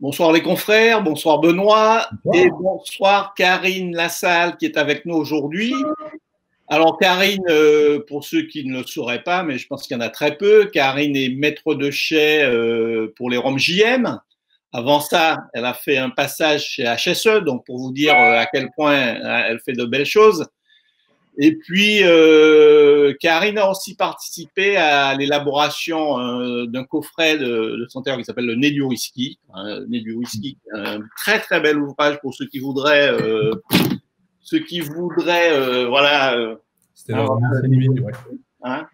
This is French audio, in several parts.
Bonsoir les confrères, bonsoir Benoît Bonsoir. et bonsoir Karine Lassalle qui est avec nous aujourd'hui. Alors Karine, pour ceux qui ne le sauraient pas, mais je pense qu'il y en a très peu, Karine est maître de chai pour les Roms JM. Avant ça, elle a fait un passage chez HSE, donc pour vous dire à quel point elle fait de belles choses. Et puis, Karine a aussi participé à l'élaboration d'un coffret de son terre qui s'appelle Le Nez du Whisky. Nez du Whisky, un très très bel ouvrage pour ceux qui voudraient, voilà. C'était dans un ancien numéro, ouais. Hein,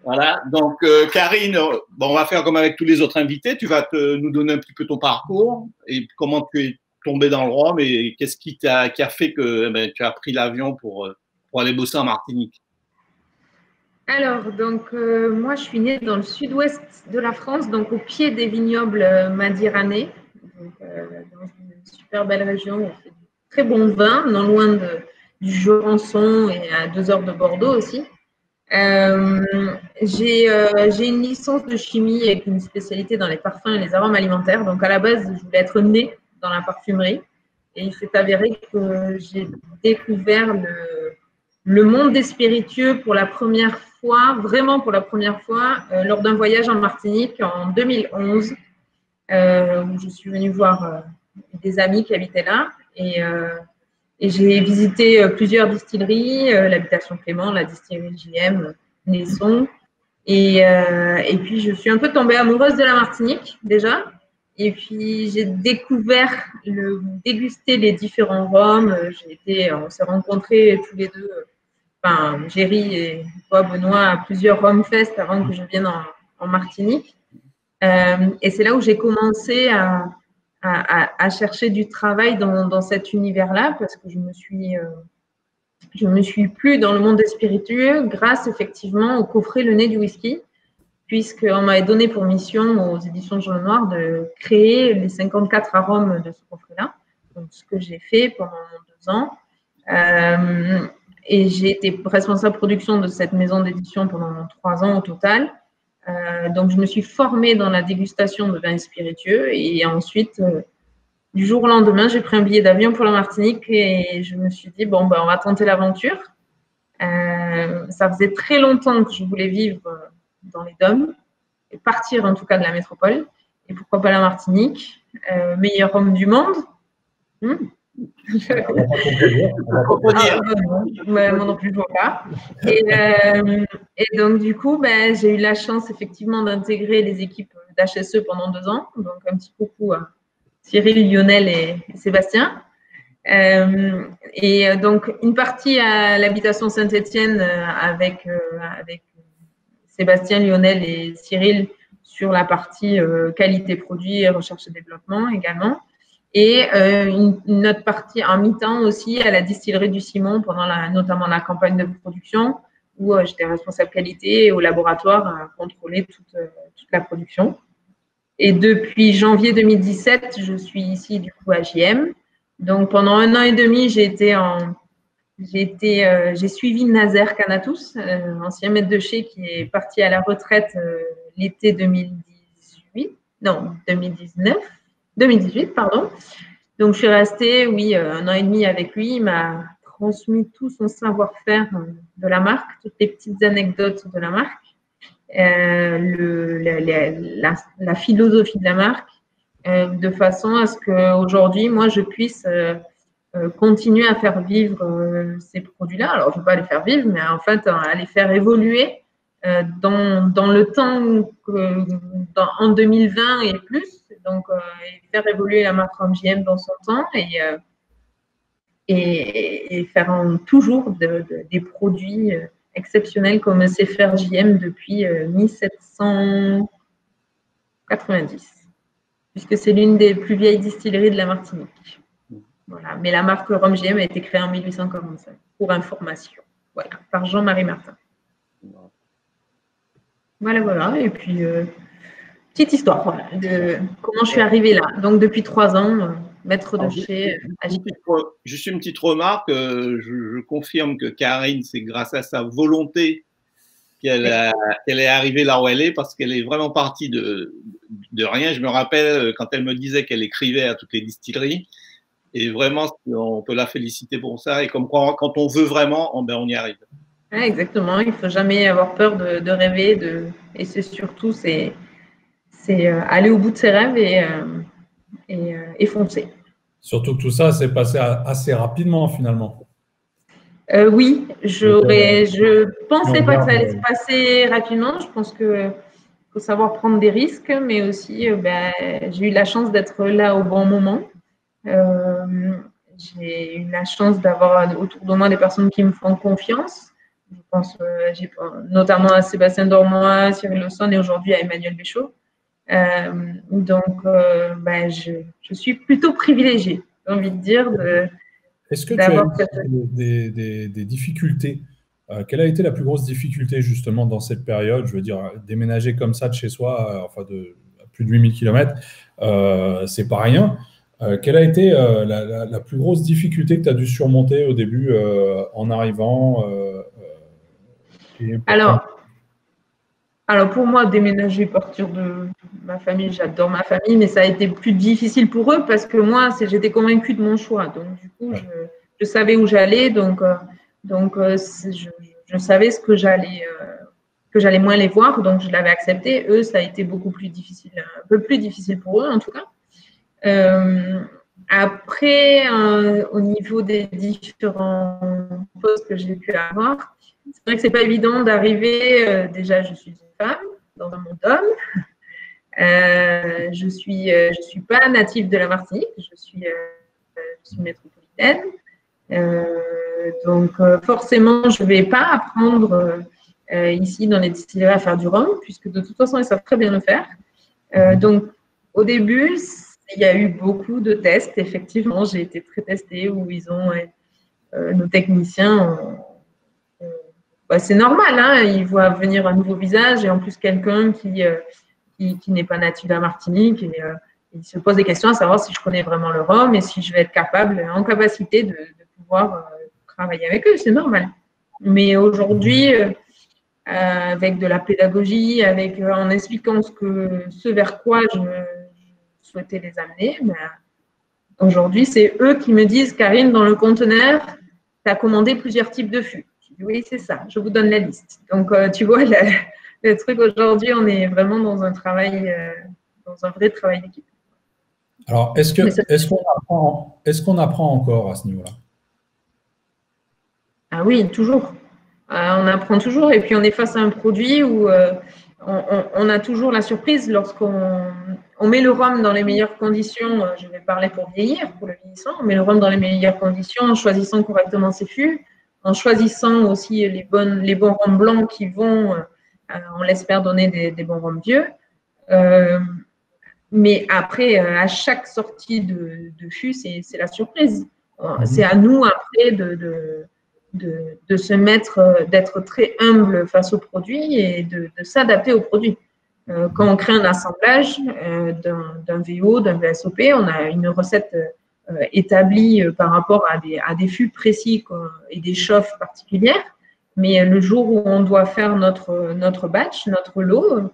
voilà. Donc, Karine, bon, on va faire comme avec tous les autres invités. Tu vas nous donner un petit peu ton parcours et comment tu es tombé dans le Rhum et qu'est-ce qui a fait que tu as pris l'avion pour aller bosser en Martinique. Alors, donc, moi, je suis née dans le sud-ouest de la France, donc au pied des vignobles madiranais, donc, dans une super belle région où on fait du très bon vin, non loin du Jurançon et à 2 heures de Bordeaux aussi. J'ai une licence de chimie avec une spécialité dans les parfums et les arômes alimentaires. Donc, à la base, je voulais être née dans la parfumerie. Et il s'est avéré que j'ai découvert le monde des spiritueux pour la première fois, vraiment pour la première fois, lors d'un voyage en Martinique en 2011, où je suis venue voir des amis qui habitaient là. Et j'ai visité plusieurs distilleries, l'habitation Clément, la distillerie JM, Naison. Et puis, je suis un peu tombée amoureuse de la Martinique, déjà. Et puis, j'ai découvert, dégusté les différents rhums. On s'est rencontrés tous les deux, enfin, Géry et toi, Benoît, à plusieurs Rhum Fest avant que je vienne en Martinique. Et c'est là où j'ai commencé à chercher du travail dans cet univers-là, parce que je me suis plu dans le monde des spiritueux grâce effectivement au coffret Le Nez du Whisky, puisqu'on m'avait donné pour mission aux éditions de Jean Noir de créer les 54 arômes de ce coffret-là, donc ce que j'ai fait pendant 2 ans. Et j'ai été responsable production de cette maison d'édition pendant 3 ans au total. Donc, je me suis formée dans la dégustation de vins spiritueux et ensuite, du jour au lendemain, j'ai pris un billet d'avion pour la Martinique et je me suis dit, bon, ben, on va tenter l'aventure. Ça faisait très longtemps que je voulais vivre dans les DOM et partir en tout cas de la métropole. Et pourquoi pas la Martinique, meilleur homme du monde. Moi non plus, je vois pas. Et donc, du coup, j'ai eu la chance effectivement d'intégrer les équipes d'HSE pendant 2 ans. Donc, un petit coucou à Cyril, Lionel et Sébastien. Et donc, une partie à l'habitation Saint-Étienne avec Sébastien, Lionel et Cyril sur la partie qualité produit, recherche et développement également. Et une autre partie en mi-temps aussi à la distillerie du Simon pendant notamment la campagne de production où j'étais responsable qualité et au laboratoire à contrôler toute la production. Et depuis janvier 2017, je suis ici du coup à JM. Donc pendant 1 an et demi, j'ai suivi Nazer Kanatous, ancien maître de chai qui est parti à la retraite l'été 2018, pardon. Donc, je suis restée, 1 an et demi avec lui. Il m'a transmis tout son savoir-faire de la marque, toutes les petites anecdotes de la marque, la philosophie de la marque, de façon à ce qu'aujourd'hui, moi, je puisse continuer à faire vivre ces produits-là. Alors, je ne veux pas les faire vivre, mais en fait, à les faire évoluer dans le temps en 2020 et plus. Donc, faire évoluer la marque Rhum JM dans son temps et faire toujours des produits exceptionnels comme sait faire JM depuis 1790, puisque c'est l'une des plus vieilles distilleries de la Martinique. Voilà. Mais la marque Rhum JM a été créée en 1845, pour information, voilà, par Jean-Marie Martin. Voilà. Et puis, petite histoire de comment je suis arrivée là. Donc, depuis 3 ans, maître de chai. Juste une petite remarque. Je confirme que Karine, c'est grâce à sa volonté qu'elle est arrivée là où elle est parce qu'elle est vraiment partie de rien. Je me rappelle quand elle me disait qu'elle écrivait à toutes les distilleries. Et vraiment, on peut la féliciter pour ça. Et comme quoi, quand on veut vraiment, on y arrive. Ouais, exactement. Il ne faut jamais avoir peur de rêver. Et c'est surtout, c'est aller au bout de ses rêves et foncer. Surtout que tout ça s'est passé assez rapidement finalement. Oui, je pensais pas que ça allait se regarde, passer rapidement. Je pense qu'il faut savoir prendre des risques, mais aussi, j'ai eu la chance d'être là au bon moment. J'ai eu la chance d'avoir autour de moi des personnes qui me font confiance. Je pense notamment à Sébastien Dormois, Cyril Lawson et aujourd'hui à Emmanuel Béchaud. Donc, je suis plutôt privilégiée, j'ai envie de dire, est-ce que tu as eu d'avoir cette… des difficultés? Quelle a été la plus grosse difficulté justement dans cette période? Je veux dire, déménager comme ça de chez soi, enfin de à plus de 8000 km, c'est pas rien. Quelle a été la plus grosse difficulté que tu as dû surmonter au début en arrivant Alors, pour moi, déménager, partir de ma famille, j'adore ma famille, mais ça a été plus difficile pour eux parce que moi, j'étais convaincue de mon choix. Donc, du coup, Ouais. je savais où j'allais, donc je savais ce que j'allais moins les voir, donc je l'avais accepté. Eux, ça a été beaucoup plus difficile, un peu plus difficile pour eux en tout cas. Après, au niveau des différents postes que j'ai pu avoir, c'est vrai que c'est pas évident d'arriver. Déjà, je suis une femme dans un monde d'hommes. Je suis pas native de la Martinique. Je suis métropolitaine. Donc, forcément, je vais pas apprendre ici dans les distilleries à faire du rhum, puisque de toute façon, ils savent très bien le faire. Donc, au début, il y a eu beaucoup de tests. Effectivement, j'ai été très testée où ils ont nos techniciens. C'est normal, hein, ils voient venir un nouveau visage et en plus quelqu'un qui n'est pas natif de la Martinique et ils se posent des questions à savoir si je connais vraiment le rhum et si je vais être en capacité de pouvoir travailler avec eux. C'est normal. Mais aujourd'hui, avec de la pédagogie, en expliquant ce vers quoi je souhaitais les amener, aujourd'hui, c'est eux qui me disent, Karine, dans le conteneur, tu as commandé plusieurs types de fûts. Je dis, oui, c'est ça, je vous donne la liste. Donc, tu vois, le truc aujourd'hui, on est vraiment dans un vrai travail d'équipe. Alors, est-ce qu'on apprend encore à ce niveau-là? Ah oui, toujours. On apprend toujours et puis on est face à un produit où on a toujours la surprise lorsqu'on met le rhum dans les meilleures conditions. Je vais parler pour vieillir, pour le vieillissant. On met le rhum dans les meilleures conditions en choisissant correctement ses fûts, en choisissant aussi les bons rhums blancs qui vont, on l'espère, donner des bons rhums vieux. Mais après, à chaque sortie de fût, c'est la surprise. C'est à nous après de se mettre, d'être très humble face au produit et de s'adapter au produit. Quand on crée un assemblage d'un VO, d'un VSOP, on a une recette établie par rapport à des fûts précis et des chauffes particulières. Mais le jour où on doit faire notre batch, notre lot,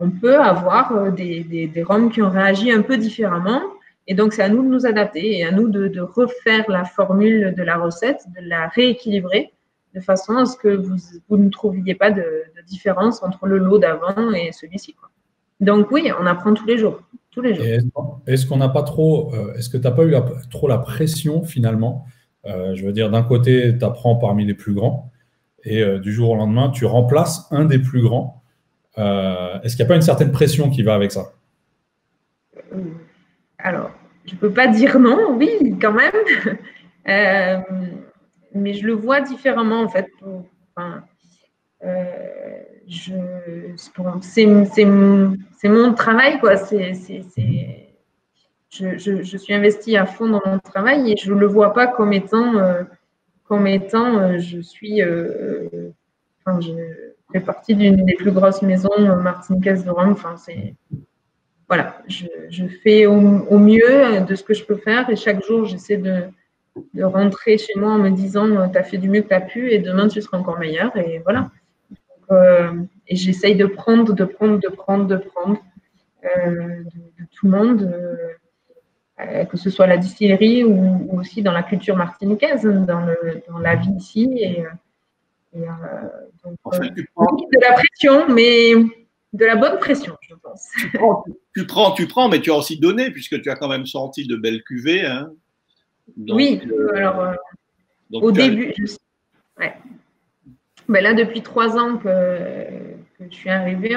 on peut avoir des rhums qui ont réagi un peu différemment. Et donc, c'est à nous de nous adapter et à nous de refaire la formule de la recette, de la rééquilibrer de façon à ce que vous ne trouviez pas de différence entre le lot d'avant et celui-ci. Donc, oui, on apprend tous les jours. Tous les jours. Et est-ce qu'on n'a pas trop, est-ce que tu n'as pas eu trop la pression finalement? Je veux dire, d'un côté, tu apprends parmi les plus grands et du jour au lendemain, tu remplaces un des plus grands. Est-ce qu'il n'y a pas une certaine pression qui va avec ça? Alors, je ne peux pas dire non, oui, quand même. Mais je le vois différemment, en fait. C'est mon travail, quoi. Je suis investie à fond dans mon travail et je ne le vois pas comme étant je fais partie d'une des plus grosses maisons martiniquaises de rhum. Voilà, je fais au mieux de ce que je peux faire et chaque jour, j'essaie de rentrer chez moi en me disant tu as fait du mieux que tu as pu et demain, tu seras encore meilleur. Et voilà. Donc, et j'essaye de prendre de tout le monde, que ce soit la distillerie ou aussi dans la culture martiniquaise, dans la vie ici. Donc, En fait, oui, de la pression, mais de la bonne pression, je pense. Tu prends, mais tu as aussi donné, puisque tu as quand même sorti de belles cuvées. Hein. Donc, oui, alors donc au début, ouais. Ben là, depuis 3 ans que je suis arrivée,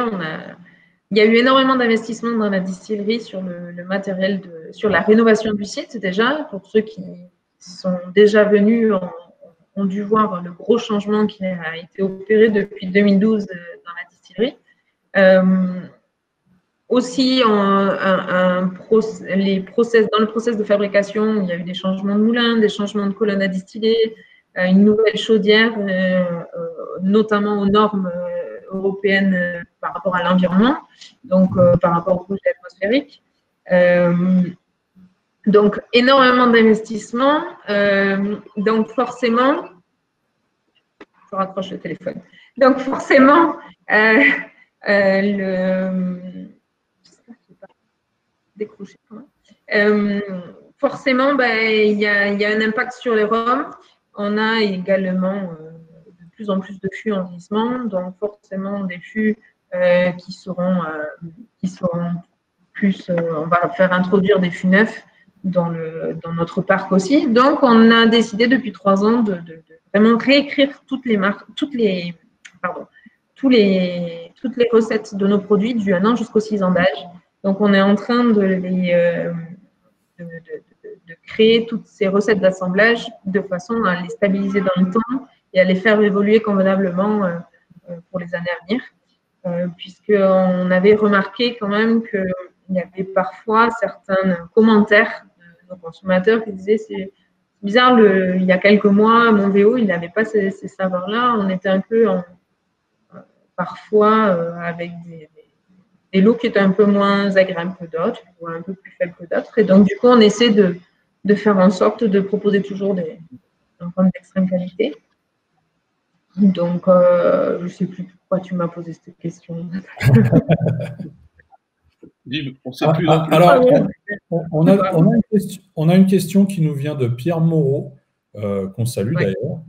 il y a eu énormément d'investissements dans la distillerie sur le matériel, sur la rénovation du site déjà. Pour ceux qui sont déjà venus, ont dû voir le gros changement qui a été opéré depuis 2012 dans la distillerie. Aussi, dans le process de fabrication, il y a eu des changements de moulin, des changements de colonnes à distiller, une nouvelle chaudière, notamment aux normes européennes par rapport à l'environnement, donc par rapport au projet atmosphérique. Donc, énormément d'investissements. Donc, forcément, je raccroche le téléphone. Donc, forcément, forcément, il y a un impact sur les rhums. On a également de plus en plus de fûts en vieillissement, donc forcément des fûts qui seront plus. On va faire introduire des fûts neufs dans notre parc aussi. Donc, on a décidé depuis 3 ans de vraiment réécrire toutes les recettes de nos produits du 1 an jusqu'aux 6 ans d'âge. Donc, on est en train de créer toutes ces recettes d'assemblage de façon à les stabiliser dans le temps et à les faire évoluer convenablement pour les années à venir. Puisqu'on avait remarqué quand même qu'il y avait parfois certains commentaires de nos consommateurs qui disaient c'est bizarre, il y a quelques mois, mon VO, il n'avait pas ces saveurs-là. On était un peu parfois avec des lots qui étaient un peu moins agréables que d'autres, ou un peu plus faibles que d'autres. Et donc, du coup, on essaie de faire en sorte de proposer toujours un rhum d'extrême qualité. Donc, je ne sais plus pourquoi tu m'as posé cette question. Alors, on a une question qui nous vient de Pierre Moreau, qu'on salue d'ailleurs,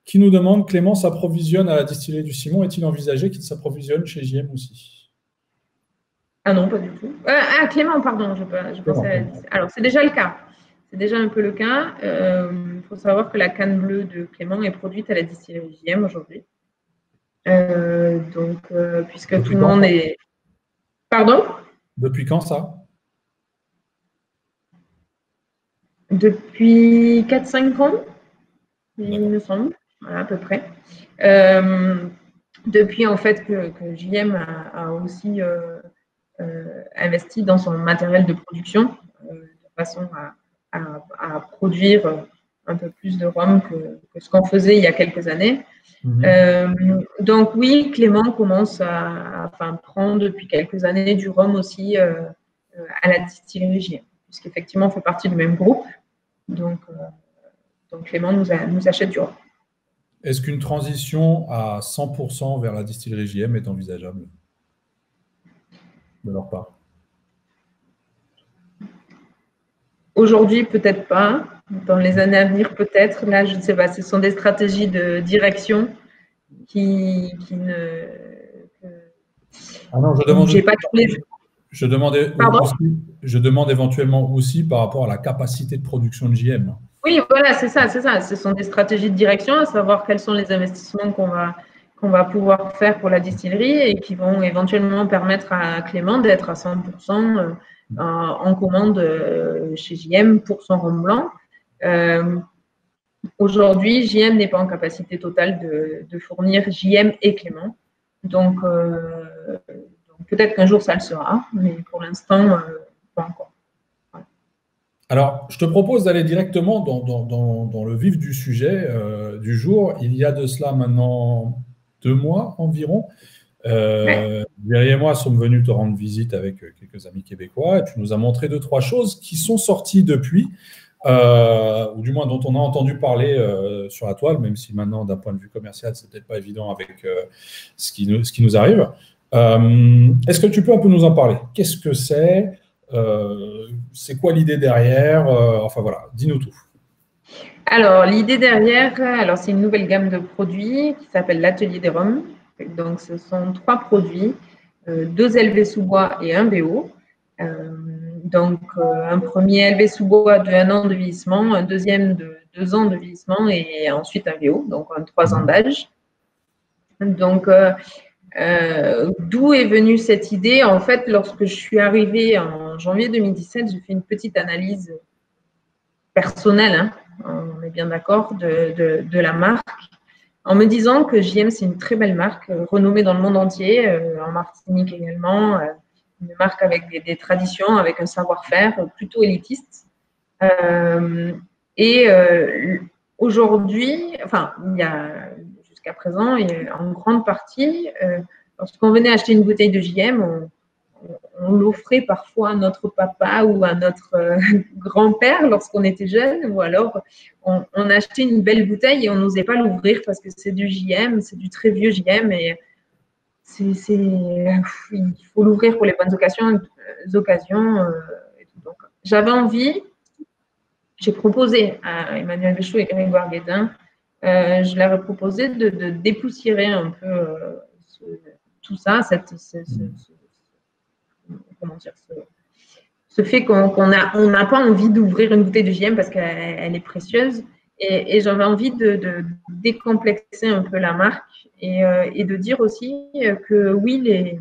qui nous demande: Clément s'approvisionne à la distillerie du Simon, est-il envisagé qu'il s'approvisionne chez JM aussi? Ah non, pas du tout. Clément, pardon, je pensais alors, c'est déjà le cas. C'est déjà un peu le cas. Il faut savoir que la canne bleue de Clément est produite à la distillerie JM aujourd'hui. Donc, puisque tout le monde est… Pardon? Depuis quand ça? Depuis 4-5 ans, il me semble, voilà, à peu près. Depuis en fait que JM a aussi investi dans son matériel de production de façon à produire un peu plus de rhum que ce qu'on faisait il y a quelques années. Donc oui, Clément commence à prendre depuis quelques années du rhum aussi à la distillerie JM, puisqu'effectivement on fait partie du même groupe. Donc Clément nous achète du rhum. Est-ce qu'une transition à 100% vers la distillerie JM est envisageable de leur part? Aujourd'hui, peut-être pas. Dans les années à venir, peut-être. Là, je ne sais pas. Ce sont des stratégies de direction qui ne… Ah non, je demande éventuellement aussi par rapport à la capacité de production de JM. Oui, voilà, c'est ça. Ce sont des stratégies de direction, à savoir quels sont les investissements qu'on va pouvoir faire pour la distillerie et qui vont éventuellement permettre à Clément d'être à 100% en commande chez JM pour son rhum blanc. Aujourd'hui, JM n'est pas en capacité totale de fournir JM et Clément. Donc peut-être qu'un jour ça le sera, mais pour l'instant, pas encore. Alors, je te propose d'aller directement dans le vif du sujet du jour. Il y a de cela maintenant 2 mois environ. Thierry et moi sommes venus te rendre visite avec quelques amis québécois et tu nous as montré 2-3 choses qui sont sorties depuis. ou du moins dont on a entendu parler sur la toile, même si maintenant, d'un point de vue commercial, c'est peut-être pas évident avec ce qui nous arrive. Est-ce que tu peux un peu nous en parler? Qu'est-ce que c'est? C'est quoi l'idée derrière? Enfin voilà, dis-nous tout. Alors, l'idée derrière, alors c'est une nouvelle gamme de produits qui s'appelle l'Atelier des Rhums. Donc, ce sont 3 produits, 2 élevés sous bois et un BO. Donc, un premier élevé sous bois de 1 an de vieillissement, un deuxième de 2 ans de vieillissement et ensuite un VO, donc en 3 ans d'âge. Donc, d'où est venue cette idée? En fait, lorsque je suis arrivée en janvier 2017, j'ai fait une petite analyse personnelle, hein, on est bien d'accord, de la marque, en me disant que JM, c'est une très belle marque, renommée dans le monde entier, en Martinique également, une marque avec des traditions, avec un savoir-faire plutôt élitiste. Aujourd'hui, enfin, il y a jusqu'à présent, et en grande partie, lorsqu'on venait acheter une bouteille de JM, on l'offrait parfois à notre papa ou à notre grand-père lorsqu'on était jeune, ou alors on achetait une belle bouteille et on n'osait pas l'ouvrir parce que c'est du JM, c'est du très vieux JM et il faut l'ouvrir pour les bonnes occasions. Donc, j'avais envie, j'ai proposé à Emmanuel Béchot et Grégoire Guédin, je leur ai proposé de dépoussiérer un peu tout ça, comment dire, ce fait qu'on n'a pas envie d'ouvrir une bouteille de JM parce qu'elle est précieuse. Et j'avais envie de décomplexer un peu la marque et de dire aussi que oui,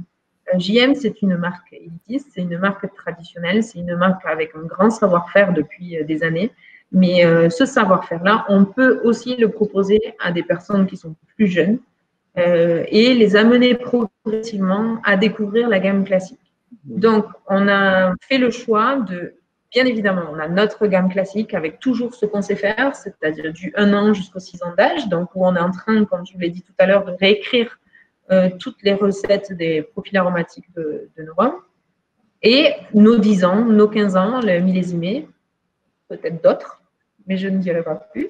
JM, c'est une marque élitiste, c'est une marque traditionnelle, c'est une marque avec un grand savoir-faire depuis des années. Mais ce savoir-faire-là, on peut aussi le proposer à des personnes qui sont plus jeunes et les amener progressivement à découvrir la gamme classique. Donc, on a fait le choix bien évidemment, on a notre gamme classique avec toujours ce qu'on sait faire, c'est-à-dire du 1 an jusqu'aux 6 ans d'âge, donc où on est en train, comme je vous l'ai dit tout à l'heure, de réécrire toutes les recettes des profils aromatiques de nos rhums. Et nos 10 ans, nos 15 ans, le millésimé, peut-être d'autres, mais je ne dirai pas plus.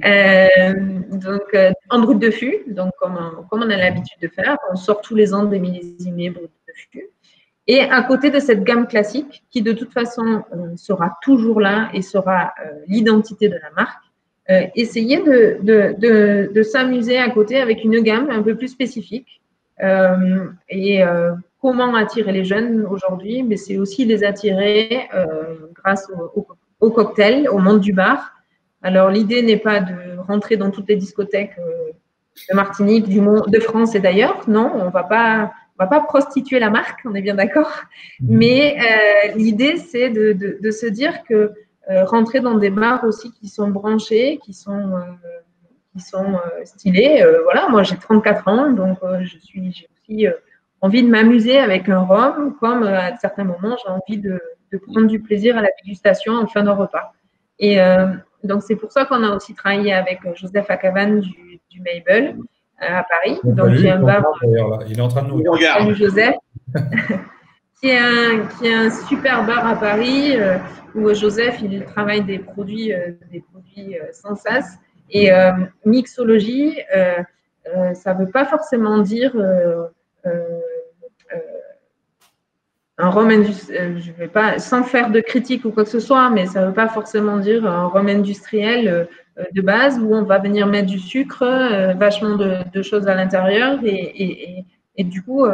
Donc, en brut de fût, donc comme on a l'habitude de faire, on sort tous les ans des millésimés brut de fût. Et à côté de cette gamme classique, qui de toute façon sera toujours là et sera l'identité de la marque, essayer de s'amuser à côté avec une gamme un peu plus spécifique. Comment attirer les jeunes aujourd'hui? Mais c'est aussi les attirer grâce au cocktail, au monde du bar. Alors, l'idée n'est pas de rentrer dans toutes les discothèques de Martinique, de France et d'ailleurs. Non, on ne va pas prostituer la marque, on est bien d'accord. Mais l'idée, c'est de se dire que rentrer dans des bars aussi qui sont branchés, qui sont stylés. Voilà, moi, j'ai 34 ans, donc j'ai aussi envie de m'amuser avec un rhum, comme à certains moments, j'ai envie de prendre du plaisir à la dégustation en fin de repas. Et donc, c'est pour ça qu'on a aussi travaillé avec Joseph Akavan du Mabel à Paris. Donc, il y a un bar. Il est en train de nous regarder. Salut Joseph. qui est un super bar à Paris où Joseph, il travaille des produits sans sas. Et mixologie, ça ne veut pas forcément dire un rhum industriel, je vais pas, sans faire de critique ou quoi que ce soit, mais ça ne veut pas forcément dire un rhum industriel de base où on va venir mettre du sucre, vachement de choses à l'intérieur et du coup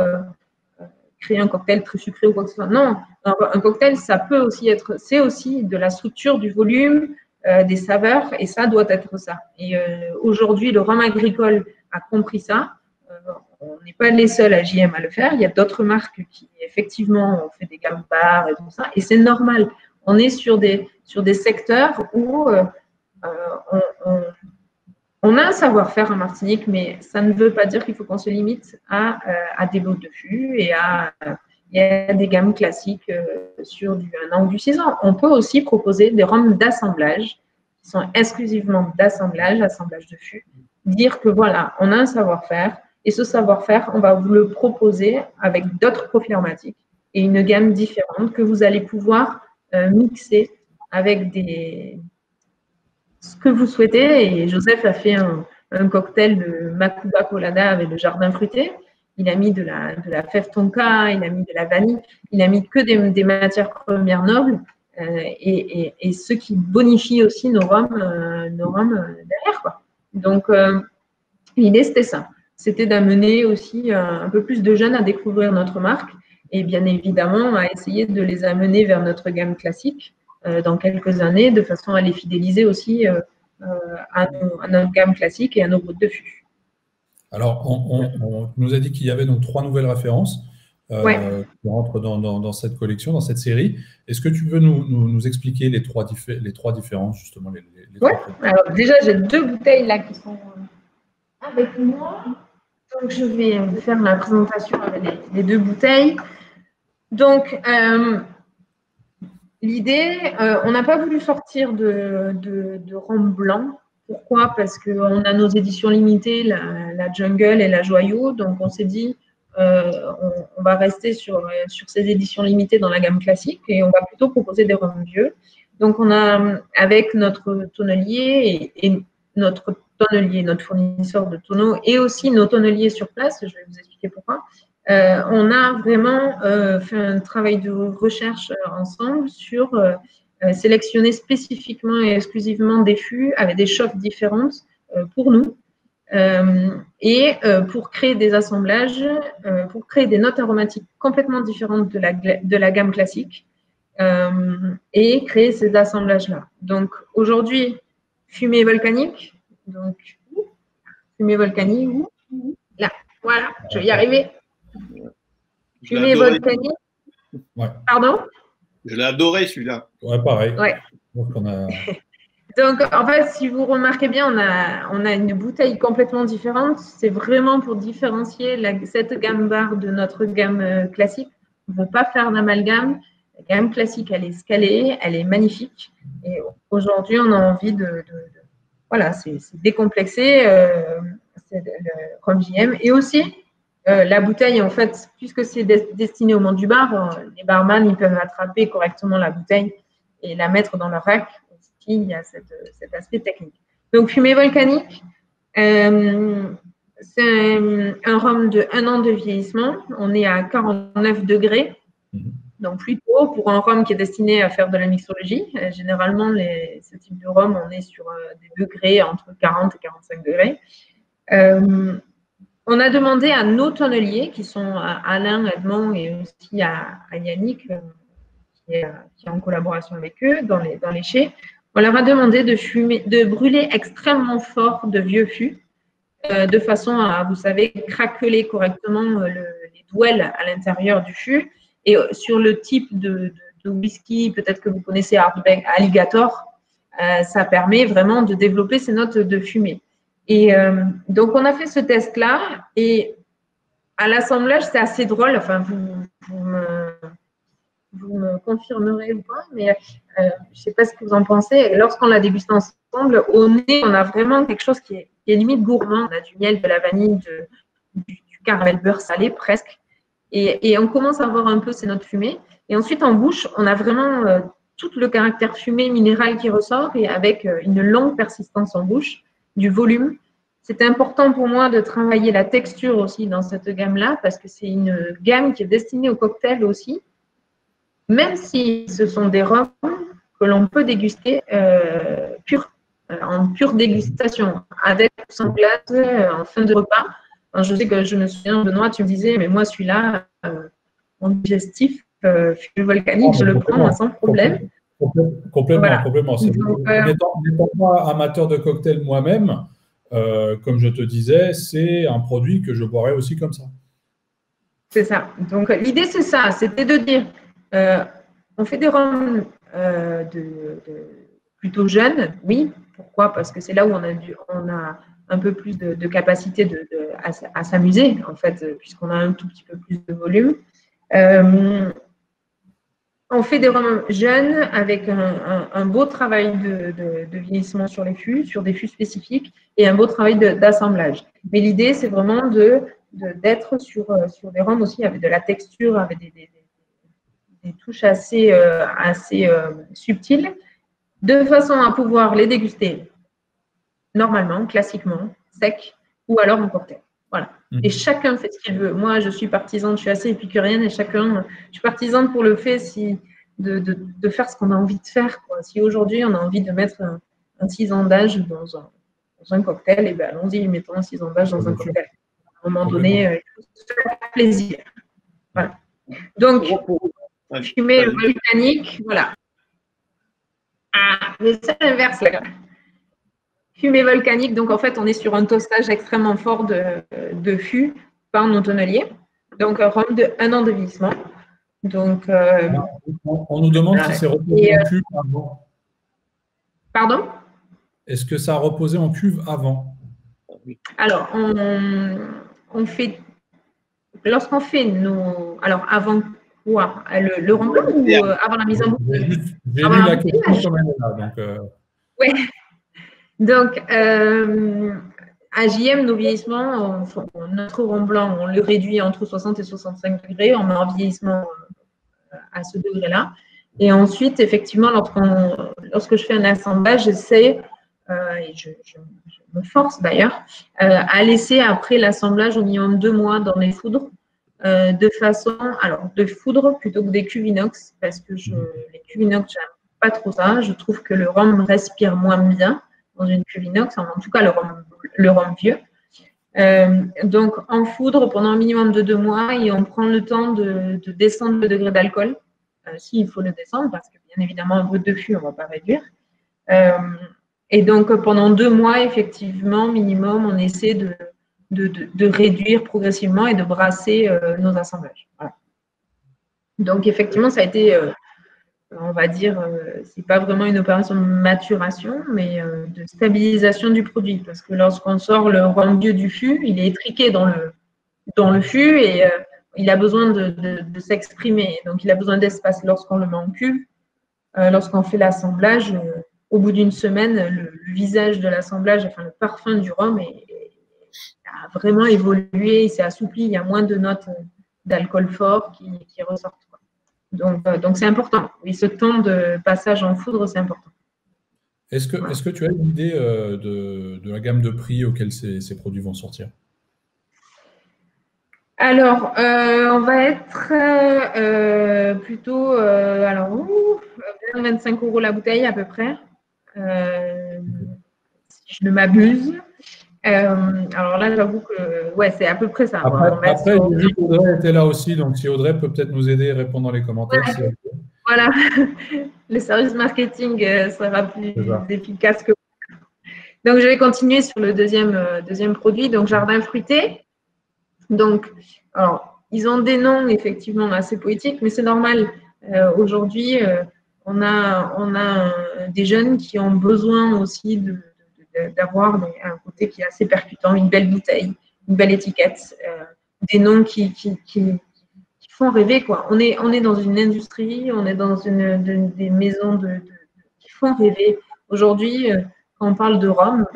créer un cocktail très sucré ou quoi que ce soit. Non, un cocktail, ça peut aussi être, c'est aussi de la structure, du volume, des saveurs et ça doit être ça. Et aujourd'hui, le rhum agricole a compris ça. On n'est pas les seuls à JM à le faire. Il y a d'autres marques qui, effectivement, ont fait des gammes bars et tout ça. Et c'est normal. On est sur des secteurs où on a un savoir-faire en Martinique, mais ça ne veut pas dire qu'il faut qu'on se limite à des lots de fût et à des gammes classiques sur du 1 an ou du 6 ans. On peut aussi proposer des rhums d'assemblage qui sont exclusivement d'assemblage, assemblage de fût. Dire que voilà, on a un savoir-faire. Et ce savoir-faire, on va vous le proposer avec d'autres profils aromatiques et une gamme différente que vous allez pouvoir mixer avec ce que vous souhaitez. Et Joseph a fait un cocktail de Macuba Colada avec le jardin fruité. Il a mis de la fève tonka, il a mis de la vanille, il a mis que des matières premières nobles et ce qui bonifie aussi nos rhums derrière, quoi. Donc, l'idée, c'était ça. C'était d'amener aussi un peu plus de jeunes à découvrir notre marque et bien évidemment à essayer de les amener vers notre gamme classique dans quelques années, de façon à les fidéliser aussi à notre gamme classique et à nos routes de fût. Alors, on nous a dit qu'il y avait donc 3 nouvelles références qui rentrent dans cette collection, dans cette série. Est-ce que tu veux nous expliquer les trois différences, justement Oui, alors déjà, j'ai 2 bouteilles là qui sont avec moi. Donc, je vais faire la présentation avec les 2 bouteilles. Donc, l'idée, on n'a pas voulu sortir de rhum blanc. Pourquoi? Parce qu'on a nos éditions limitées, la Jungle et la Joyau. Donc, on s'est dit, on va rester sur ces éditions limitées dans la gamme classique et on va plutôt proposer des rhums vieux. Donc, on a, avec notre tonnelier et notre fournisseur de tonneaux et aussi nos tonneliers sur place, je vais vous expliquer pourquoi, on a vraiment fait un travail de recherche ensemble sur sélectionner spécifiquement et exclusivement des fûts avec des chauffes différentes pour nous et pour créer des assemblages, pour créer des notes aromatiques complètement différentes de la gamme classique et créer ces assemblages-là. Donc aujourd'hui, fumée volcanique, donc fumée volcanique, là, voilà, je vais y arriver. Fumée volcanique. Ouais. Pardon? Je l'ai adoré celui-là. Ouais, pareil. Ouais. Donc, en fait, si vous remarquez bien, on a une bouteille complètement différente. C'est vraiment pour différencier cette gamme bar de notre gamme classique. On ne veut pas faire d'amalgame. La gamme classique, elle est scalée, elle est magnifique. Et aujourd'hui, on a envie voilà, c'est décomplexé. C'est le rhum JM. Et aussi, la bouteille, en fait, puisque c'est destiné au monde du bar, les barman, ils peuvent attraper correctement la bouteille et la mettre dans leur rack. Il y a cet aspect technique. Donc, fumée volcanique, c'est un rhum de 1 an de vieillissement. On est à 49 degrés, donc plutôt pour un rhum qui est destiné à faire de la mixologie. Généralement, ce type de rhum, on est sur des degrés entre 40 et 45 degrés. On a demandé à nos tonneliers, qui sont Alain, Edmond et aussi à Yannick, qui est en collaboration avec eux dans les chais, on leur a demandé de brûler extrêmement fort de vieux fûts, de façon à, vous savez, craqueler correctement les douelles à l'intérieur du fût. Et sur le type de whisky, peut-être que vous connaissez Ardbeg Alligator, ça permet vraiment de développer ces notes de fumée. Et donc, on a fait ce test-là. Et à l'assemblage, c'est assez drôle. Enfin, vous me confirmerez ou pas, mais je ne sais pas ce que vous en pensez. Lorsqu'on la déguste ensemble, au nez, on a vraiment quelque chose qui est limite gourmand. On a du miel, de la vanille, du caramel beurre salé presque. Et on commence à avoir un peu ces notes fumées. Et ensuite, en bouche, on a vraiment tout le caractère fumé minéral qui ressort et avec une longue persistance en bouche, du volume. C'est important pour moi de travailler la texture aussi dans cette gamme-là parce que c'est une gamme qui est destinée au cocktail aussi. Même si ce sont des rhums que l'on peut déguster en pure dégustation, avec sans glace, en fin de repas. Alors, je sais que je me souviens, Benoît, tu me disais, mais moi, celui-là, mon digestif, fumée volcanique, je le prends sans problème. Complètement. Donc, n'étant pas amateur de cocktail moi-même, comme je te disais, c'est un produit que je boirais aussi comme ça. C'est ça. Donc, l'idée, c'est ça. C'était de dire, on fait des rhums plutôt jeunes, oui. Pourquoi? Parce que c'est là où on a un peu plus de capacité à s'amuser, en fait, puisqu'on a un tout petit peu plus de volume. On fait des rhums jeunes avec un beau travail de vieillissement sur les fûts, sur des fûts spécifiques, et un beau travail d'assemblage. Mais l'idée, c'est vraiment d'être sur des rhums aussi avec de la texture, avec des touches assez subtiles de façon à pouvoir les déguster normalement, classiquement, sec, ou alors en cocktail. Voilà. Et chacun fait ce qu'il veut. Moi, je suis partisane, je suis assez épicurienne et je suis partisane pour le fait de faire ce qu'on a envie de faire, quoi. Si aujourd'hui on a envie de mettre un tisane-d'âge dans un cocktail, et ben allons-y, mettons un tisane-d'âge dans un cocktail. À un moment donné, il faut se faire plaisir. Voilà. Donc, fumée volcanique, voilà. Ah, mais c'est l'inverse là. Fumée volcanique, donc en fait, on est sur un toastage extrêmement fort de fût par un tonnelier. Donc, un rhum de 1 an de vieillissement. Donc, on nous demande si c'est reposé en cuve avant. Pardon? Est-ce que ça a reposé en cuve avant? Alors, on fait, lorsqu'on fait nos, alors avant quoi? Le rhum blanc ou avant la mise en bouteille? J'ai lu la question comme elle est là. Oui. Donc, à JM, nos vieillissements, notre rhum blanc, on le réduit entre 60 et 65 degrés. On met en vieillissement à ce degré-là. Et ensuite, effectivement, lorsque je fais un assemblage, j'essaie, et je me force d'ailleurs, à laisser après l'assemblage au minimum 2 mois dans les foudres, de foudre plutôt que des cuves inox, parce que les cuves inox, j'aime pas trop ça. Je trouve que le rhum respire moins bien dans une cuve inox, en tout cas le rhum vieux. Donc, en foudre pendant un minimum de 2 mois et on prend le temps de descendre le degré d'alcool, s'il faut le descendre, parce que bien évidemment, un brut de fût, on ne va pas réduire. Et donc, pendant 2 mois, effectivement, minimum, on essaie de réduire progressivement et de brasser nos assemblages. Voilà. Donc, effectivement, ça a été, on va dire, c'est pas vraiment une opération de maturation, mais de stabilisation du produit. Parce que lorsqu'on sort le rhum vieux du fût, il est étriqué dans le fût et il a besoin de s'exprimer. Donc, il a besoin d'espace lorsqu'on le met en cuve. Lorsqu'on fait l'assemblage, au bout d'une semaine, le visage de l'assemblage, enfin le parfum du rhum a vraiment évolué, il s'est assoupli, il y a moins de notes d'alcool fort qui ressortent. Donc c'est important. Et ce temps de passage en foudre, c'est important. Est-ce que tu as une idée de la gamme de prix auquel ces produits vont sortir? Alors, on va être plutôt, 25 € la bouteille à peu près, si je ne m'abuse. Alors là, j'avoue que ouais, c'est à peu près ça. Après j'ai vu qu'Audrey était là aussi, donc si Audrey peut peut-être nous aider et répondre dans les commentaires. Ouais. Voilà, le service marketing sera plus efficace que moi. Donc, je vais continuer sur le deuxième produit, donc jardin fruité. Donc, alors, ils ont des noms effectivement assez poétiques, mais c'est normal. Aujourd'hui, on a des jeunes qui ont besoin aussi d'avoir un côté qui est assez percutant, une belle bouteille, une belle étiquette, des noms qui font rêver, quoi. On est dans une industrie, on est dans des maisons qui font rêver. Aujourd'hui, quand on parle de rhum,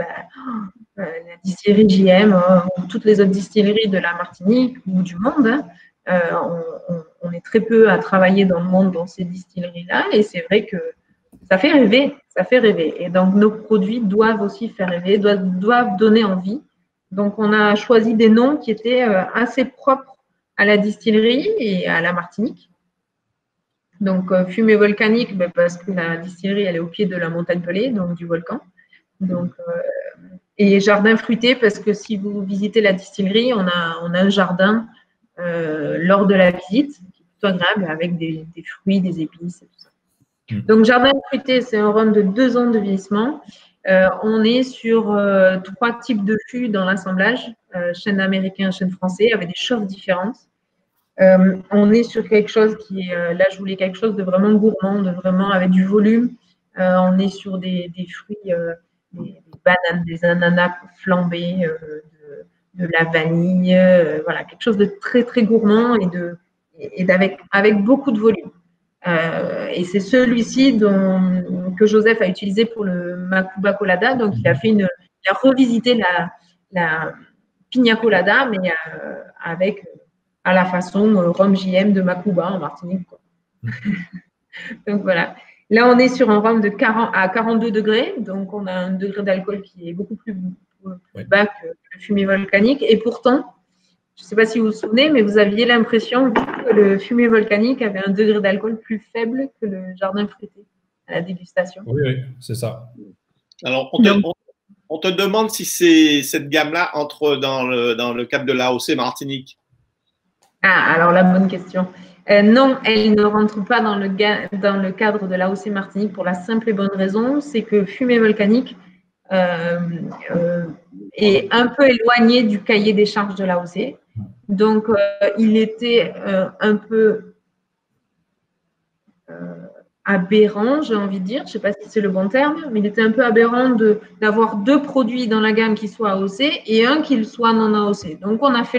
la distillerie JM, ou toutes les autres distilleries de la Martinique ou du monde, on est très peu à travailler dans le monde dans ces distilleries-là, et c'est vrai que ça fait rêver, ça fait rêver. Et donc, nos produits doivent aussi faire rêver, doivent donner envie. Donc, on a choisi des noms qui étaient assez propres à la distillerie et à la Martinique. Donc, fumée volcanique, parce que la distillerie, elle est au pied de la montagne Pelée, donc du volcan. Donc, et jardin fruité, parce que si vous visitez la distillerie, on a un jardin lors de la visite, qui est plutôt agréable, avec des fruits, des épices et tout ça. Donc, jardin fruité, c'est un rhum de 2 ans de vieillissement. On est sur 3 types de fûts dans l'assemblage, chêne américain, chêne français, avec des chauffes différentes. On est sur quelque chose qui est, là je voulais quelque chose de vraiment gourmand, de vraiment avec du volume. On est sur des fruits, des bananes, des ananas flambés, de la vanille, voilà, quelque chose de très très gourmand et avec beaucoup de volume. Et c'est celui-ci que Joseph a utilisé pour le Macuba Colada. Donc il a revisité la Pina Colada, mais avec à la façon rhum JM de Macuba en Martinique, quoi. Donc voilà. Là, on est sur un rhum de 40 à 42 degrés, donc on a un degré d'alcool qui est beaucoup plus bas que le fumier volcanique. Et pourtant, je ne sais pas si vous vous souvenez, mais vous aviez l'impression que le fumier volcanique avait un degré d'alcool plus faible que le jardin fruité à la dégustation. Oui, oui, c'est ça. Alors, on te demande si cette gamme-là entre dans le cadre de l'AOC Martinique. Ah, alors la bonne question. Non, elle ne rentre pas dans le cadre de l'AOC Martinique pour la simple et bonne raison, c'est que fumier volcanique est un peu éloigné du cahier des charges de l'AOC. Donc, il était un peu aberrant, j'ai envie de dire, je ne sais pas si c'est le bon terme, mais il était un peu aberrant d'avoir 2 produits dans la gamme qui soient AOC et un qui soit non AOC. Donc, on a pris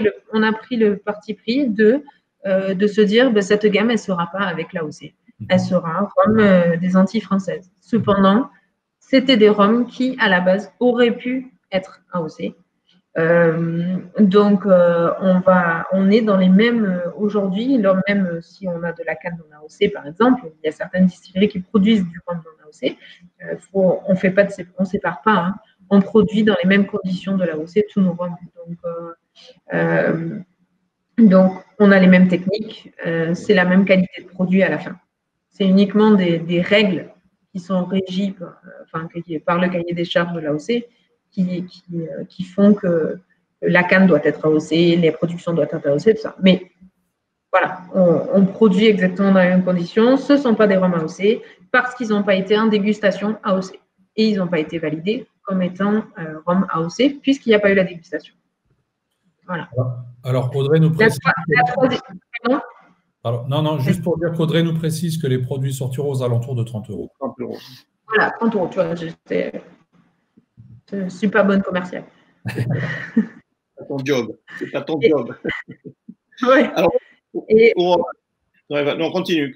le parti pris de se dire, ben, cette gamme, elle ne sera pas avec l'AOC. Elle sera rhum des Antilles françaises. Cependant, c'était des rhums qui, à la base, auraient pu être AOC. Donc, on est dans les mêmes aujourd'hui, même si on a de la canne non AOC, par exemple, il y a certaines distilleries qui produisent du rhum non AOC. On sépare pas, hein. On produit dans les mêmes conditions de l'AOC tous nos rhums. Donc, on a les mêmes techniques, c'est la même qualité de produit à la fin. C'est uniquement des règles qui sont régies par le cahier des charges de l'AOC qui font que la canne doit être AOC, les productions doivent être AOC, tout ça. Mais voilà, on produit exactement dans les mêmes conditions. Ce ne sont pas des rhums AOC parce qu'ils n'ont pas été en dégustation AOC. Et ils n'ont pas été validés comme étant rhum AOC puisqu'il n'y a pas eu la dégustation. Voilà. Alors, Audrey nous précise… juste pour dire qu'Audrey nous précise que les produits sortiront aux alentours de 30 €. 30 €. Voilà, 30 €. Tu vois, je ne suis pas bonne commerciale. C'est pas ton job. C'est pas ton job. Ouais. Alors, non, continue.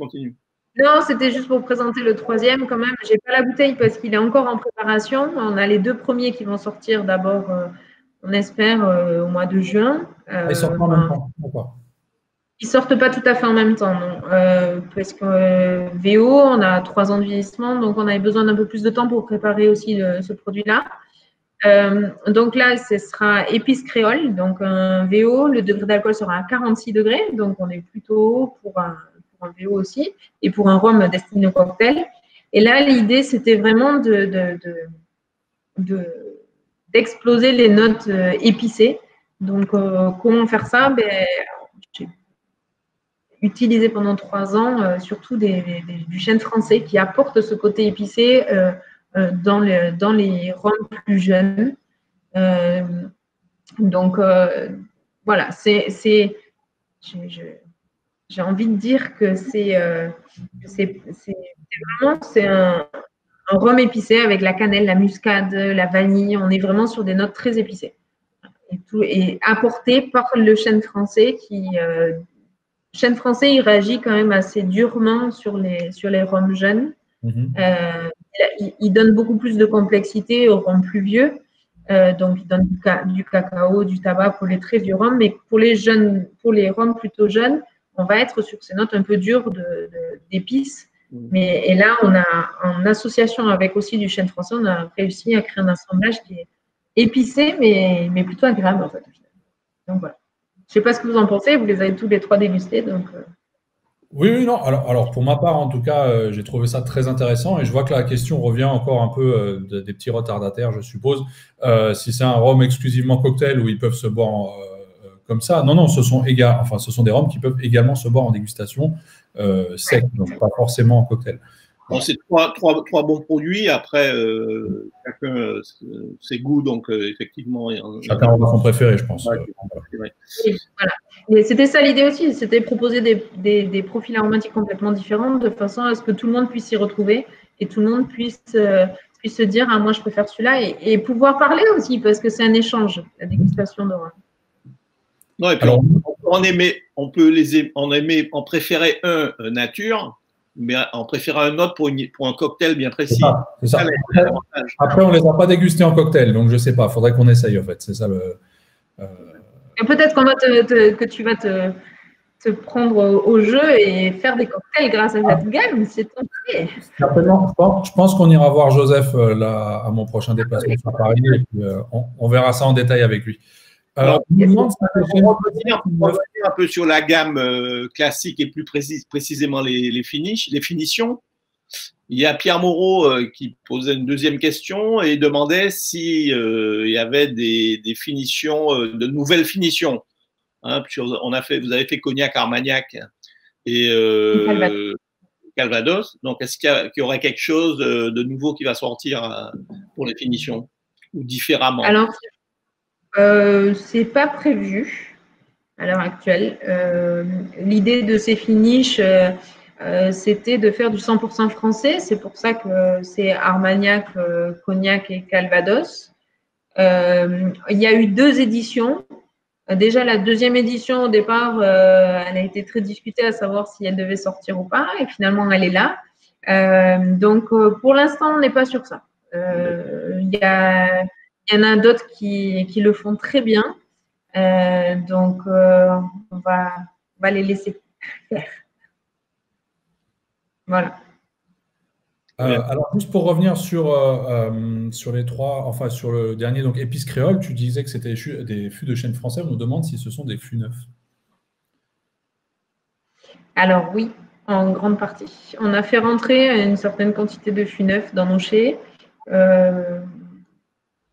Non, c'était juste pour présenter le troisième quand même. Je n'ai pas la bouteille parce qu'il est encore en préparation. On a les 2 premiers qui vont sortir d'abord, on espère, au mois de juin. Ils sortent en même temps, d'accord. Ils ne sortent pas tout à fait en même temps, non. Parce que VO, on a 3 ans de vieillissement, donc on avait besoin d'un peu plus de temps pour préparer aussi ce produit-là. Donc là, ce sera épice créole, donc un VO, le degré d'alcool sera à 46 degrés, donc on est plutôt haut pour un VO aussi, et pour un rhum destiné au cocktail. Et là, l'idée, c'était vraiment d'exploser les notes épicées. Donc, comment faire ça? J'ai utilisé pendant 3 ans surtout du chêne français qui apporte ce côté épicé dans les rhums plus jeunes. Donc, voilà, j'ai envie de dire que c'est un rhum épicé avec la cannelle, la muscade, la vanille. On est vraiment sur des notes très épicées. Et apporté par le chêne français le chêne français, il réagit quand même assez durement sur les rhums jeunes. Il donne beaucoup plus de complexité aux rhums plus vieux. Donc, il donne du cacao, du tabac pour les très vieux rhums. Mais pour les rhums plutôt jeunes, on va être sur ces notes un peu dures d'épices. Et là, on a, en association avec aussi du chêne français, on a réussi à créer un assemblage qui est épicé, mais plutôt agréable en fait. Donc voilà. Je ne sais pas ce que vous en pensez, vous les avez tous les 3 dégustés. Donc, Oui, non. Alors, pour ma part, en tout cas, j'ai trouvé ça très intéressant et je vois que la question revient encore un peu des petits retardataires, je suppose. Si c'est un rhum exclusivement cocktail où ils peuvent se boire comme ça. Non, ce sont des rhums qui peuvent également se boire en dégustation sec, donc pas forcément en cocktail. Bon, c'est trois bons produits. Après, chacun ses goûts, donc effectivement. Chacun aura son préféré, je pense. Ouais, oui, voilà. C'était ça l'idée aussi, c'était proposer des profils aromatiques complètement différents de façon à ce que tout le monde puisse s'y retrouver et tout le monde puisse se dire moi je préfère celui-là et pouvoir parler aussi parce que c'est un échange, la dégustation de rhum. Non, et puis on peut en préférer un nature, mais en préférer un autre pour un cocktail bien précis. C'est ça. Après, on ne les a pas dégustés en cocktail, donc je ne sais pas. Il faudrait qu'on essaye, en fait. C'est ça le… Peut-être que tu vas te prendre au jeu et faire des cocktails grâce à cette gamme, c'est tenté. Certainement. Je pense qu'on ira voir Joseph là, à mon prochain déplacement sur Paris et puis, on verra ça en détail avec lui. Alors, on me demande pour revenir un peu sur la gamme classique et plus précisément les finitions. Il y a Pierre Moreau qui posait une deuxième question et demandait si il y avait des finitions, de nouvelles finitions. Hein, vous avez fait Cognac, Armagnac et Calvados. Donc, est-ce qu'il y aurait quelque chose de nouveau qui va sortir pour les finitions ou différemment? Alors, c'est pas prévu à l'heure actuelle. L'idée de ces finishes, c'était de faire du 100% français. C'est pour ça que c'est Armagnac, Cognac et Calvados. Il y a eu 2 éditions. Déjà, la deuxième édition, au départ, elle a été très discutée à savoir si elle devait sortir ou pas. Et finalement, elle est là. Donc, pour l'instant, on n'est pas sur ça. Il y en a d'autres qui le font très bien. Donc, on va les laisser faire. Voilà. Alors, juste pour revenir sur les 3, enfin sur le dernier, donc Épices Créoles, tu disais que c'était des fûts de chêne français. On nous demande si ce sont des fûts neufs. Alors oui, en grande partie. On a fait rentrer une certaine quantité de fûts neufs dans nos chais.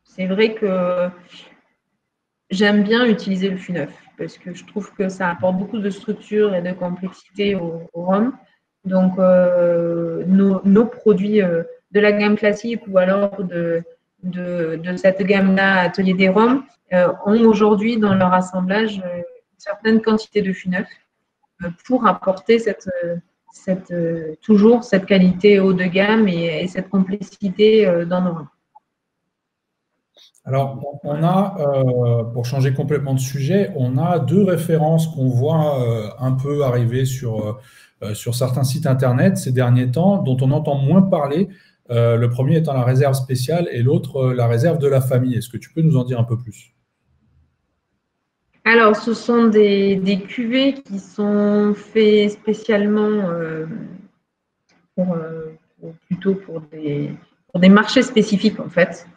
C'est vrai que j'aime bien utiliser le fût neuf parce que je trouve que ça apporte beaucoup de structure et de complexité au rhum. Donc, nos produits de la gamme classique ou alors de cette gamme-là, Atelier des Rhums, ont aujourd'hui dans leur assemblage une certaine quantité de fût neuf pour apporter toujours cette qualité haut de gamme et cette complexité dans nos rhums. Alors, on a, pour changer complètement de sujet, on a 2 références qu'on voit un peu arriver sur certains sites internet ces derniers temps, dont on entend moins parler. Le premier étant la réserve spéciale et l'autre la réserve de la famille. Est-ce que tu peux nous en dire un peu plus? Alors, ce sont des cuvées qui sont faits spécialement plutôt pour des marchés spécifiques, en fait.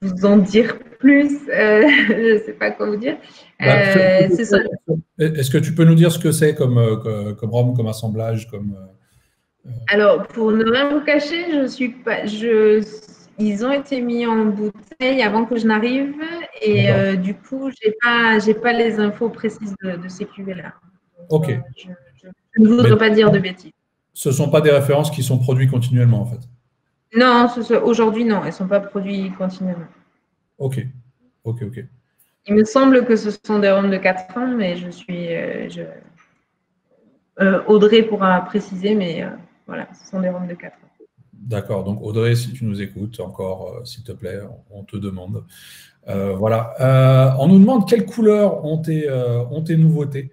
Vous en dire plus, je ne sais pas quoi vous dire. Est-ce que tu peux nous dire ce que c'est comme rhum, comme assemblage, Alors, pour ne rien vous cacher, ils ont été mis en bouteille avant que je n'arrive et du coup, j'ai pas les infos précises de ces cuvées-là. Ok. Je ne voudrais pas dire de bêtises. Ce ne sont pas des références qui sont produites continuellement, en fait. Non, aujourd'hui, non, elles ne sont pas produites continuellement. Ok. Il me semble que ce sont des rhums de 4 ans, mais Audrey pourra préciser, mais voilà, ce sont des rhums de 4 ans. D'accord. Donc, Audrey, si tu nous écoutes encore, s'il te plaît, on te demande. Voilà. On nous demande quelles couleurs ont tes nouveautés.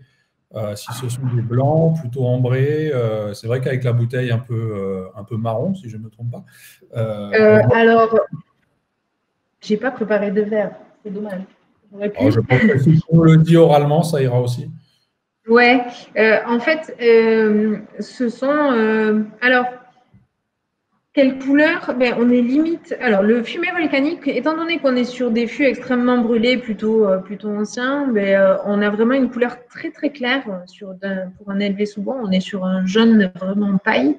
Si ce sont des blancs, plutôt ambrés. C'est vrai qu'avec la bouteille un peu marron, si je ne me trompe pas. Alors, je n'ai pas préparé de verre. C'est dommage. Je pense que si on le dit oralement, ça ira aussi. Ouais. En fait, ce sont… alors, quelle couleur? On est limite… Alors, le fumet volcanique, étant donné qu'on est sur des fûts extrêmement brûlés, plutôt anciens, on a vraiment une couleur très, très claire. Pour un élevé sous bois, on est sur un jaune vraiment paille.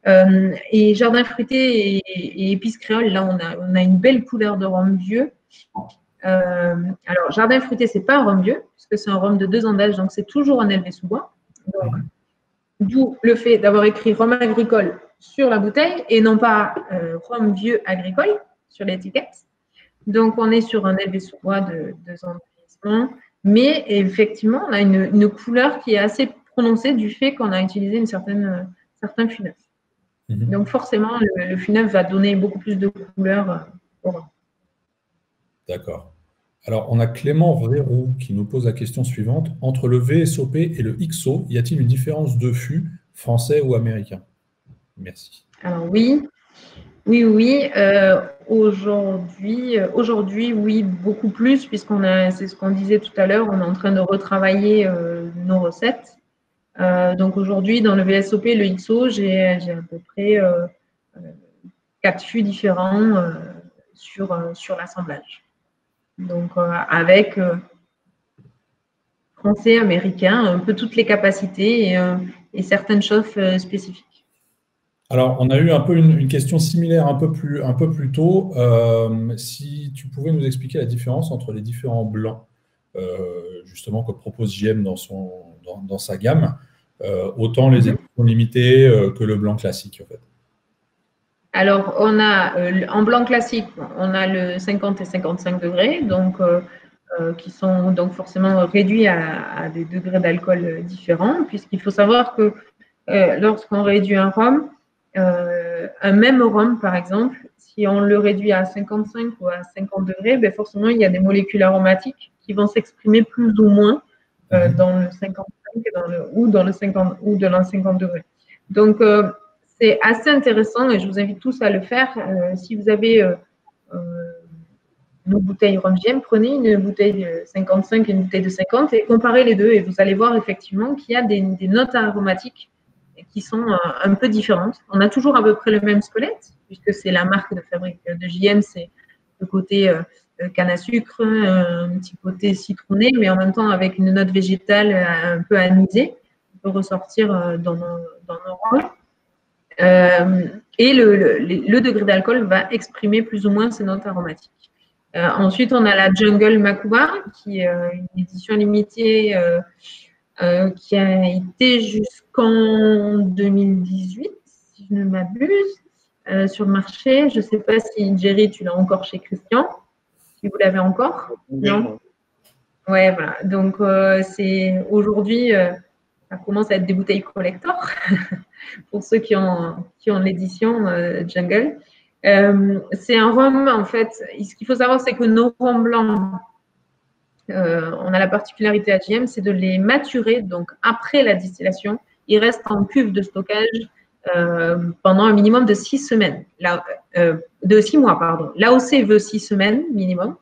Et jardin fruité et épices créoles, là, on a une belle couleur de rhum vieux. Alors, jardin fruité, c'est pas un rhum vieux, puisque c'est un rhum de 2 ans d'âge, donc c'est toujours un élevé sous bois. D'où le fait d'avoir écrit rhum agricole sur la bouteille et non pas rhum vieux agricole sur l'étiquette. Donc, on est sur un élevé sous bois de 2 ans de vieillissement, mais effectivement, on a une couleur qui est assez prononcée du fait qu'on a utilisé un certain fût neuf. Donc, forcément, le fût neuf va donner beaucoup plus de couleurs au rhum. D'accord. Alors, on a Clément Vérou qui nous pose la question suivante. Entre le VSOP et le XO, y a-t-il une différence de fût français ou américain? Merci. Alors oui. Oui, oui. Aujourd'hui, oui, beaucoup plus, c'est ce qu'on disait tout à l'heure, on est en train de retravailler nos recettes. Donc aujourd'hui, dans le VSOP, le XO, j'ai à peu près 4 fûts différents sur l'assemblage. Donc avec français, américain, un peu toutes les capacités et certaines choses spécifiques. Alors, on a eu un peu une question similaire un peu plus tôt. Si tu pouvais nous expliquer la différence entre les différents blancs, justement, que propose JM dans sa gamme, autant les éditions limitées que le blanc classique, en fait. Alors, on a en blanc classique, on a le 50 et 55 degrés, donc qui sont donc forcément réduits à des degrés d'alcool différents, puisqu'il faut savoir que lorsqu'on réduit un rhum, un même rhum, par exemple, si on le réduit à 55 ou à 50 degrés, ben forcément, il y a des molécules aromatiques qui vont s'exprimer plus ou moins dans le 55 ou dans le 50 ou dans le 50 degrés. Donc, c'est assez intéressant et je vous invite tous à le faire. Si vous avez une bouteille rhum JM, prenez une bouteille de 55 et une bouteille de 50 et comparez les deux et vous allez voir effectivement qu'il y a des notes aromatiques qui sont un peu différentes. On a toujours à peu près le même squelette puisque c'est la marque de fabrique de JM, c'est le côté canne à sucre, un petit côté citronné, mais en même temps avec une note végétale un peu anisée qui peut ressortir dans nos rhums. Et le degré d'alcool va exprimer plus ou moins ces notes aromatiques. Ensuite, on a la Jungle Makuba, qui est une édition limitée qui a été jusqu'en 2018, si je ne m'abuse, sur le marché. Je ne sais pas si, Jerry, tu l'as encore chez Christian, si vous l'avez encore. Non. Ouais, voilà. Donc, c'est aujourd'hui, ça commence à être des bouteilles collector pour ceux qui ont l'édition Jungle. C'est un rhum, en fait, ce qu'il faut savoir, c'est que nos rhums blancs, on a la particularité à JM, c'est de les maturer. Donc, après la distillation, ils restent en cuve de stockage pendant un minimum de 6 semaines. De 6 mois, pardon. L'AOC veut 6 semaines minimum.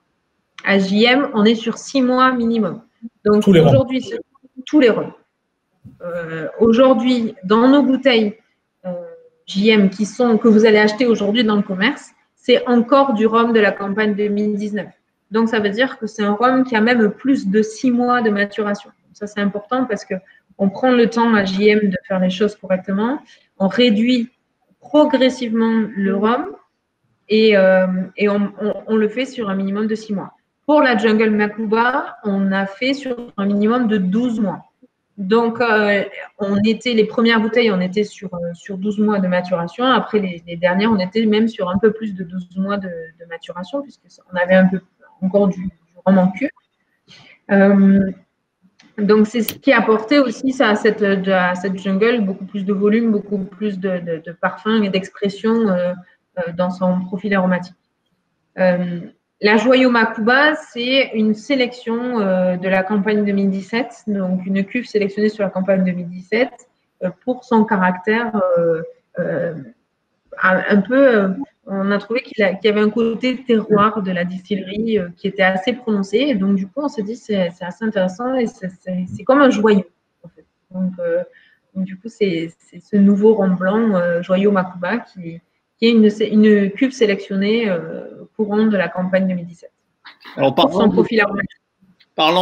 À JM, on est sur 6 mois minimum. Donc, aujourd'hui, c'est tous les rhums. Aujourd'hui, dans nos bouteilles JM que vous allez acheter aujourd'hui dans le commerce, c'est encore du rhum de la campagne 2019. Donc, ça veut dire que c'est un rhum qui a même plus de 6 mois de maturation. Ça, c'est important parce qu'on prend le temps à JM de faire les choses correctement. On réduit progressivement le rhum et on le fait sur un minimum de 6 mois. Pour la Jungle Makuba, on a fait sur un minimum de 12 mois. Donc, les premières bouteilles, on était sur 12 mois de maturation. Après, les dernières, on était même sur un peu plus de 12 mois de maturation, puisqu'on avait encore du rhum en cuve. Donc, c'est ce qui a apporté aussi à cette jungle beaucoup plus de volume, beaucoup plus de parfum et d'expression dans son profil aromatique. La Joyau Makuba, c'est une sélection de la campagne 2017, donc une cuve sélectionnée sur la campagne 2017 pour son caractère un peu. On a trouvé qu'il y avait un côté terroir de la distillerie qui était assez prononcé. Et donc, du coup, on s'est dit c'est assez intéressant et c'est comme un joyau. En fait. Donc, du coup, c'est ce nouveau rhum blanc Joyau Makuba qui est une cuve sélectionnée courant de la campagne 2017. Alors, parlant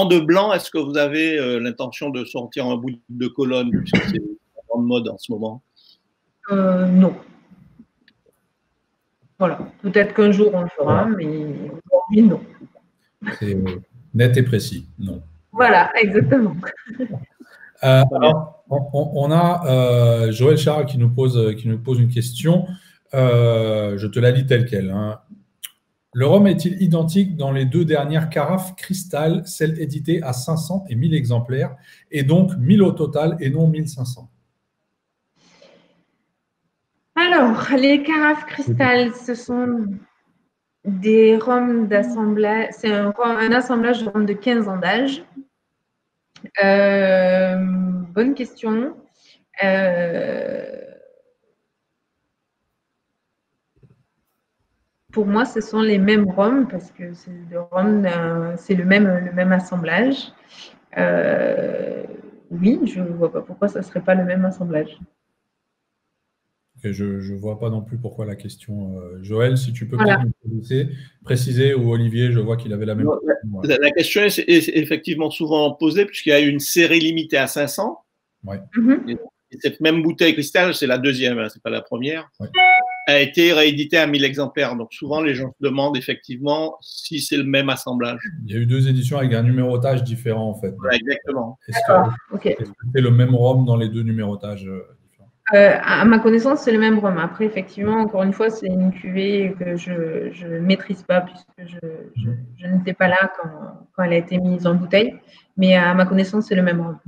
de blanc, est-ce que vous avez l'intention de sortir un bout de Cologne, puisque c'est en mode en ce moment? Non. Voilà. Peut-être qu'un jour on le fera, mais aujourd'hui, non. C'est net et précis, non. Voilà, exactement. Alors, on a Joël Chara qui nous pose une question. Je te la lis telle quelle. Hein. Le rhum est-il identique dans les deux dernières carafes cristal, celles éditées à 500 et 1000 exemplaires, et donc 1000 au total et non 1500? Alors, les carafes cristal, ce sont des rhums d'assemblage. C'est un assemblage de rhum de 15 ans d'âge. Bonne question. Pour moi, ce sont les mêmes rhums parce que le rhum, c'est le même assemblage. Oui, je ne vois pas pourquoi ça ne serait pas le même assemblage. Okay, je ne vois pas non plus pourquoi la question. Joël, si tu peux Voilà. peut-être préciser, ou Olivier, je vois qu'il avait la même question. La question est effectivement souvent posée puisqu'il y a une série limitée à 500. Ouais. Et cette même bouteille cristal, c'est la deuxième, hein, c'est pas la première, ouais. a été rééditée à 1000 exemplaires. Donc souvent, les gens se demandent effectivement si c'est le même assemblage. Il y a eu 2 éditions avec un numérotage différent, en fait. Voilà, exactement. Est-ce que c'est le même rhum dans les 2 numérotages différents? À ma connaissance, c'est le même rhum. Après, effectivement, encore une fois, c'est une cuvée que je ne maîtrise pas puisque je n'étais pas là quand elle a été mise en bouteille. Mais à ma connaissance, c'est le même rhum.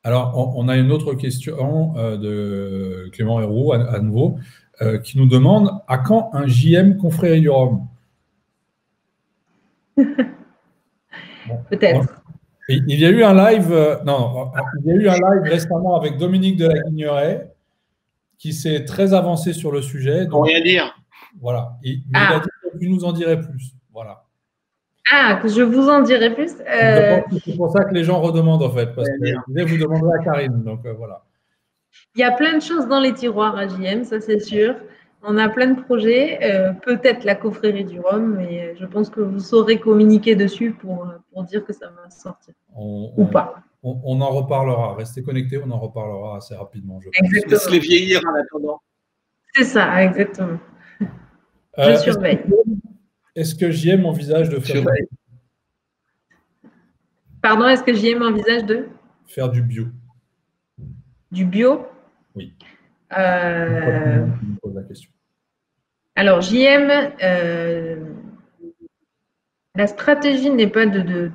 Alors, on a une autre question de Clément Héroux, à nouveau, qui nous demande « À quand un JM Confrérie du Rhum ?» Peut-être. Il y a eu un live, il y a eu un live récemment avec Dominique de la Guigneraie qui s'est très avancé sur le sujet. Donc, rien dire. Voilà. Mais il a dit que tu nous en dirais plus. Voilà. Ah, que je vous en dirai plus. C'est pour ça que les gens redemandent, en fait, parce que vous demanderez à Karine. Donc, voilà. Il y a plein de choses dans les tiroirs à JM, ça c'est sûr. On a plein de projets, peut-être la confrérie du Rhum, mais je pense que vous saurez communiquer dessus pour dire que ça va sortir. Ou pas. On en reparlera. Restez connectés, on en reparlera assez rapidement. Exactement. Laisse-les vieillir en attendant. C'est ça, exactement. Je surveille. Est-ce que JM envisage de faire du... Pardon, est-ce que JM envisage de faire du bio? Du bio? Oui. Je me pose la question. Alors, JM, la stratégie n'est pas de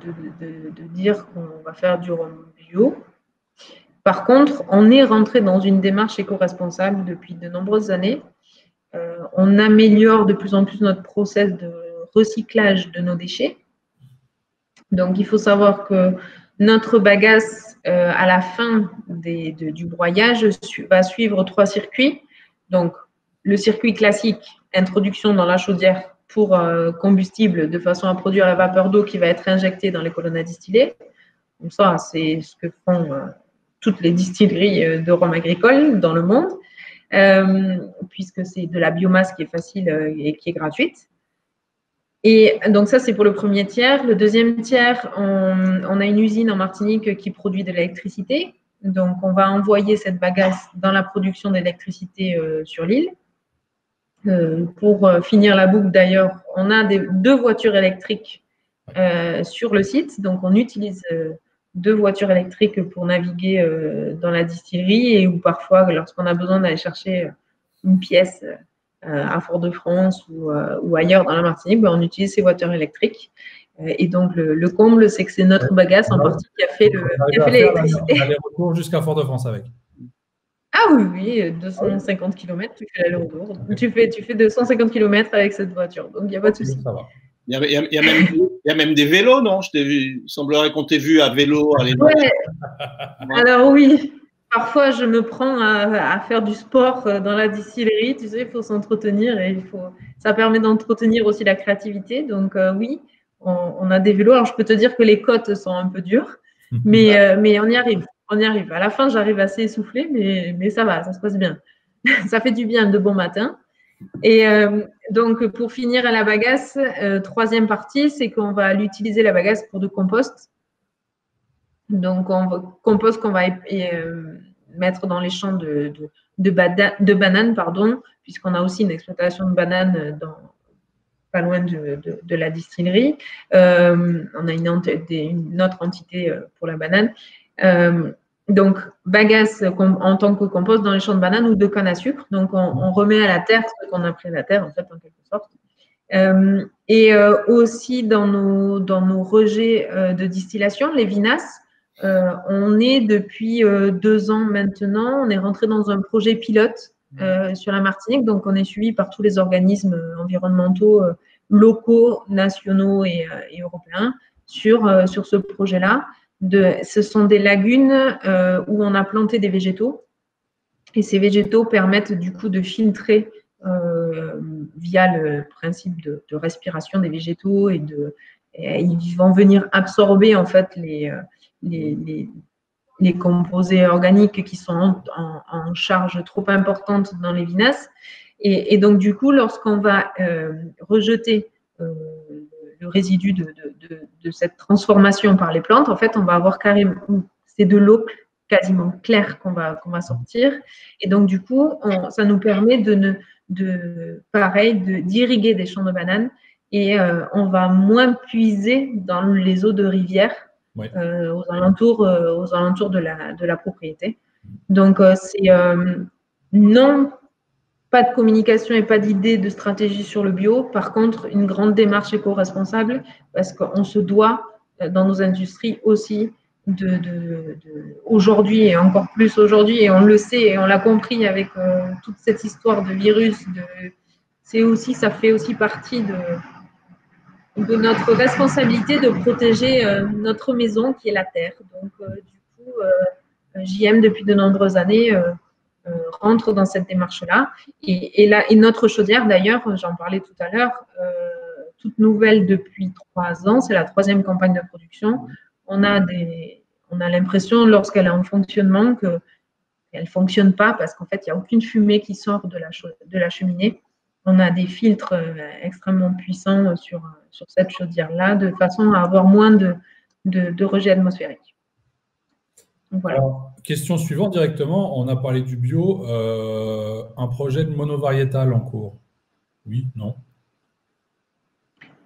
dire qu'on va faire du rhum bio. Par contre, on est rentré dans une démarche éco-responsable depuis de nombreuses années. On améliore de plus en plus notre process de recyclage de nos déchets. Donc, il faut savoir que notre bagasse, à la fin du broyage, va suivre 3 circuits. Donc, le circuit classique, introduction dans la chaudière pour combustible de façon à produire la vapeur d'eau qui va être injectée dans les colonnes à distiller. Donc ça, c'est ce que font toutes les distilleries de rhum agricole dans le monde, puisque c'est de la biomasse qui est facile et qui est gratuite. Et donc ça, c'est pour le premier tiers. Le deuxième tiers, on a une usine en Martinique qui produit de l'électricité. Donc, on va envoyer cette bagasse dans la production d'électricité sur l'île. Pour finir la boucle, d'ailleurs, on a 2 voitures électriques sur le site. Donc, on utilise 2 voitures électriques pour naviguer dans la distillerie et ou parfois, lorsqu'on a besoin d'aller chercher une pièce à Fort-de-France ou ailleurs dans la Martinique, on utilise ces voitures électriques. Et donc, le comble, c'est que c'est notre bagasse en partie qui a fait l'électricité. On a les retours jusqu'à Fort-de-France avec. Ah oui, 250 km, tu fais l'aller-retour. Tu fais 250 km avec cette voiture, donc il n'y a pas de souci. Ça va. Il y a même des vélos, non? Il semblerait qu'on t'ait vu à vélo à l'époque. Ouais. Alors oui, parfois je me prends à faire du sport dans la distillerie. Tu sais, il faut s'entretenir et ça permet d'entretenir aussi la créativité. Donc oui, on a des vélos. Alors je peux te dire que les côtes sont un peu dures, mais on y arrive. On y arrive. À la fin, j'arrive assez essoufflée, mais ça va, ça se passe bien. Ça fait du bien de bon matin. Et donc, pour finir à la bagasse, troisième partie, c'est qu'on va utiliser la bagasse pour du compost. Donc, compost qu'on va mettre dans les champs de bananes, puisqu'on a aussi une exploitation de bananes pas loin de la distillerie. On a une autre entité pour la banane. Donc, bagasse en tant que compost dans les champs de bananes ou de canne à sucre. Donc, on remet à la terre ce qu'on a pris à la terre, en fait, en quelque sorte. Et aussi dans nos rejets de distillation, les vinasses, on est depuis 2 ans maintenant, on est rentré dans un projet pilote sur la Martinique. Donc, on est suivi par tous les organismes environnementaux locaux, nationaux et européens sur ce projet-là. Ce sont des lagunes où on a planté des végétaux et ces végétaux permettent du coup de filtrer via le principe de respiration des végétaux et ils vont venir absorber en fait les composés organiques qui sont en charge trop importante dans les vinasses. Et donc, du coup, lorsqu'on va rejeter le résidu de cette transformation par les plantes, en fait, on va avoir carrément, c'est de l'eau quasiment claire qu'on va sortir. Et donc, du coup, ça nous permet d'irriguer des champs de bananes et on va moins puiser dans les eaux de rivière aux alentours de la propriété. Donc, c'est non pas de communication et pas d'idée de stratégie sur le bio. Par contre, une grande démarche éco-responsable parce qu'on se doit, dans nos industries aussi, aujourd'hui et encore plus aujourd'hui, et on le sait et on l'a compris avec toute cette histoire de virus, ça fait aussi partie de notre responsabilité de protéger notre maison qui est la terre. Donc, du coup, JM, depuis de nombreuses années, rentre dans cette démarche-là. Et notre chaudière, d'ailleurs, j'en parlais tout à l'heure, toute nouvelle depuis 3 ans, c'est la 3e campagne de production. On a l'impression, lorsqu'elle est en fonctionnement, qu'elle ne fonctionne pas parce qu'en fait, il n'y a aucune fumée qui sort de la cheminée. On a des filtres extrêmement puissants sur cette chaudière-là, de façon à avoir moins de rejet atmosphérique. Voilà. Alors, question suivante directement. On a parlé du bio. Un projet de monovariétal en cours? Oui, non?